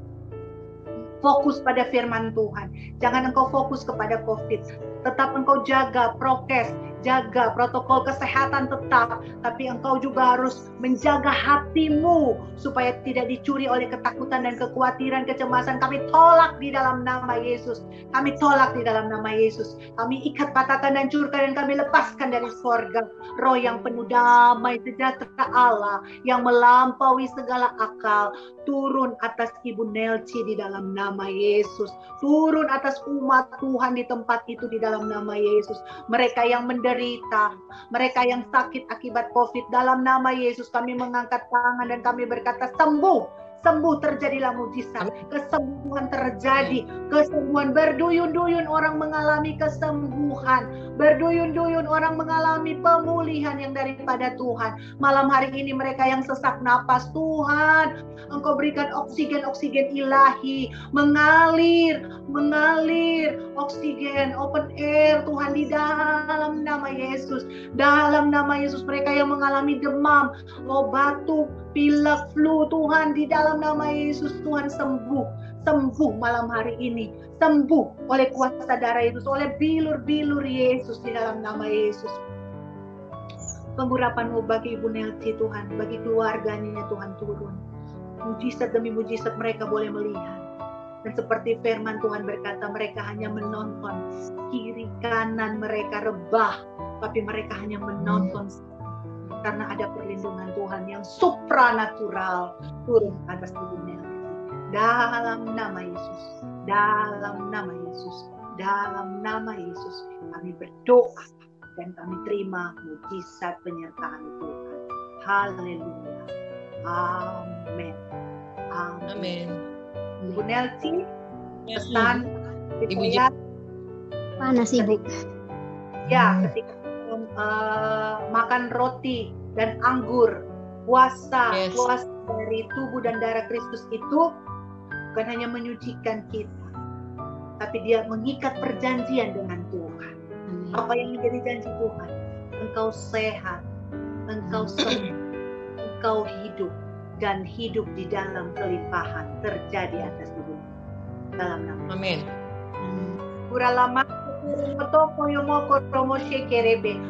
Fokus pada firman Tuhan. Jangan engkau fokus kepada COVID. Tetap engkau jaga prokes, jaga protokol kesehatan tetap. Tapi engkau juga harus menjaga hatimu supaya tidak dicuri oleh ketakutan dan kekhawatiran, kecemasan. Kami tolak di dalam nama Yesus. Kami tolak di dalam nama Yesus. Kami ikat, patahkan, hancurkan, dan kami lepaskan dari sorga roh yang penuh damai sejahtera Allah yang melampaui segala akal. Turun atas Ibu Nelci di dalam nama Yesus. Turun atas umat Tuhan di tempat itu di dalam nama Yesus. Mereka yang menderita, mereka yang sakit akibat COVID, dalam nama Yesus kami mengangkat tangan dan kami berkata sembuh. Sembuh, terjadilah mujizat, kesembuhan terjadi, kesembuhan, berduyun-duyun orang mengalami kesembuhan, berduyun-duyun orang mengalami pemulihan yang daripada Tuhan. Malam hari ini mereka yang sesak napas, Tuhan Engkau berikan oksigen ilahi, mengalir oksigen, open air Tuhan, di dalam nama Yesus. Dalam nama Yesus, mereka yang mengalami demam, batuk, pilek, flu, Tuhan, di dalam nama Yesus, Tuhan sembuh malam hari ini, sembuh oleh kuasa darah Yesus, oleh bilur-bilur Yesus, di dalam nama Yesus. Pengurapan-Mu bagi Ibu Nelci, Tuhan, bagi keluarganya, Tuhan, turun. Mujizat demi mujizat mereka boleh melihat. Dan seperti firman Tuhan berkata, mereka hanya menonton, kiri kanan mereka rebah, tapi mereka hanya menonton, karena ada perlindungan Tuhan yang supranatural turun atas Ibu Nelci. Dalam nama Yesus, dalam nama Yesus, dalam nama Yesus, kami berdoa dan kami terima mujizat penyertaan Tuhan. Haleluya. Amin. Amin. Ibu Nelci, pesan Ibu saya, Mana sih, Bu? ya, ketika makan roti dan anggur, puasa dari tubuh dan darah Kristus itu bukan hanya menyucikan kita, tapi dia mengikat perjanjian dengan Tuhan. Apa yang menjadi janji Tuhan? Engkau sehat, engkau sembuh, engkau hidup, dan hidup di dalam kelimpahan terjadi atas tubuh. Dalam nama Amin.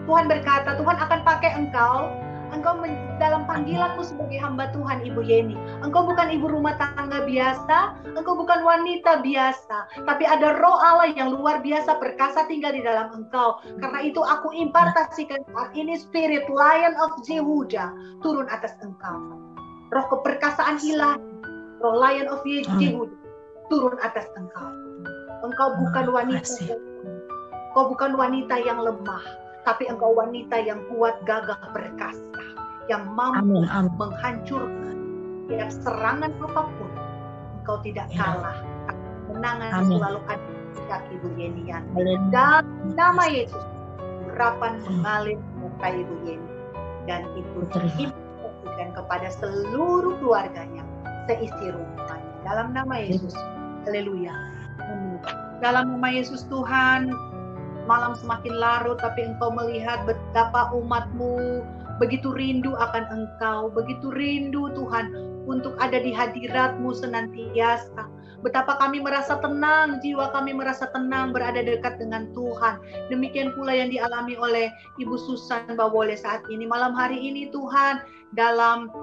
Tuhan berkata, Tuhan akan pakai engkau dalam panggilanmu sebagai hamba Tuhan, Ibu Yeni. Engkau bukan ibu rumah tangga biasa, engkau bukan wanita biasa, tapi ada roh Allah yang luar biasa perkasa tinggal di dalam engkau. Karena itu aku impartasikan ini spirit Lion of Jehuda turun atas engkau. Roh keperkasaan ilahi, roh Lion of Jehuda turun atas engkau. Engkau bukan wanita, engkau bukan wanita yang lemah, tapi engkau wanita yang kuat, gagah, perkasa, yang mampu menghancurkan setiap serangan apapun. Engkau tidak kalah. Kemenangan selalu ada di kaki Ibu Yenian. Dalam nama Yesus, urapan mengalir kepada Ibu Yeni dan Ibu dan kepada seluruh keluarganya, seisi rumahnya. Dalam nama Yesus, haleluya. Dalam nama Yesus Tuhan, malam semakin larut, tapi Engkau melihat betapa umat-Mu begitu rindu akan Engkau, begitu rindu Tuhan untuk ada di hadirat-Mu senantiasa. Betapa kami merasa tenang, jiwa kami merasa tenang berada dekat dengan Tuhan. Demikian pula yang dialami oleh Ibu Susan Bawole saat ini. Malam hari ini Tuhan, dalam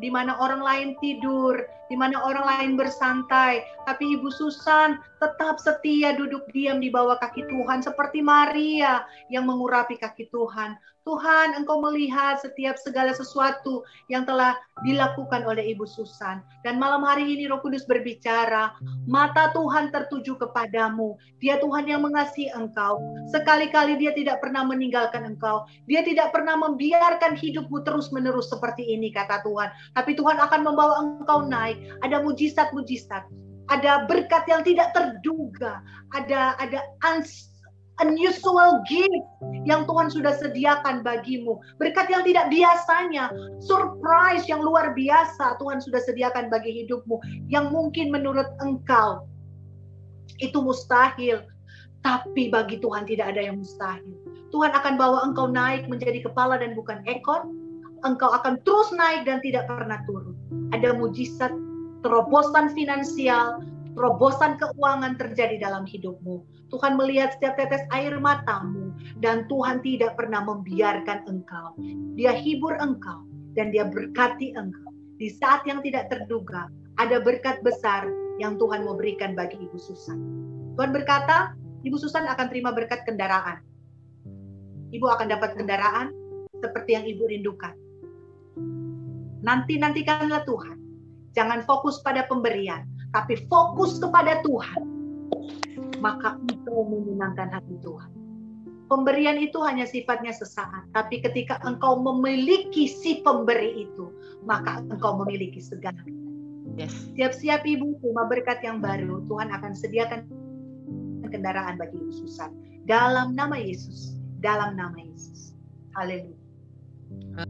di mana orang lain tidur, di mana orang lain bersantai, tapi Ibu Susan tetap setia duduk diam di bawah kaki Tuhan seperti Maria yang mengurapi kaki Tuhan. Tuhan, Engkau melihat setiap segala sesuatu yang telah dilakukan oleh Ibu Susan. Dan malam hari ini Roh Kudus berbicara, mata Tuhan tertuju kepadamu. Dia Tuhan yang mengasihi engkau. Sekali-kali Dia tidak pernah meninggalkan engkau. Dia tidak pernah membiarkan hidupmu terus-menerus seperti ini, kata Tuhan. Tapi Tuhan akan membawa engkau naik. Ada mujizat-mujizat. Ada berkat yang tidak terduga. Ada unusual gift yang Tuhan sudah sediakan bagimu. Berkat yang tidak biasanya, surprise yang luar biasa Tuhan sudah sediakan bagi hidupmu, yang mungkin menurut engkau itu mustahil, tapi bagi Tuhan tidak ada yang mustahil. Tuhan akan bawa engkau naik menjadi kepala dan bukan ekor. Engkau akan terus naik dan tidak pernah turun. Ada mujizat, terobosan finansial, terobosan keuangan terjadi dalam hidupmu. Tuhan melihat setiap tetes air matamu, dan Tuhan tidak pernah membiarkan engkau. Dia hibur engkau dan Dia berkati engkau. Di saat yang tidak terduga, ada berkat besar yang Tuhan mau berikan bagi Ibu Susan. Tuhan berkata, Ibu Susan akan terima berkat kendaraan. Ibu akan dapat kendaraan seperti yang Ibu rindukan. Nantikanlah Tuhan. Jangan fokus pada pemberian, tapi fokus kepada Tuhan. Maka engkau memenangkan hati Tuhan. Pemberian itu hanya sifatnya sesaat, tapi ketika engkau memiliki si pemberi itu, maka engkau memiliki segala. Yes. Siap-siap ibu, terima berkat yang baru. Tuhan akan sediakan kendaraan bagi ibu Susan. Dalam nama Yesus. Dalam nama Yesus. Haleluya.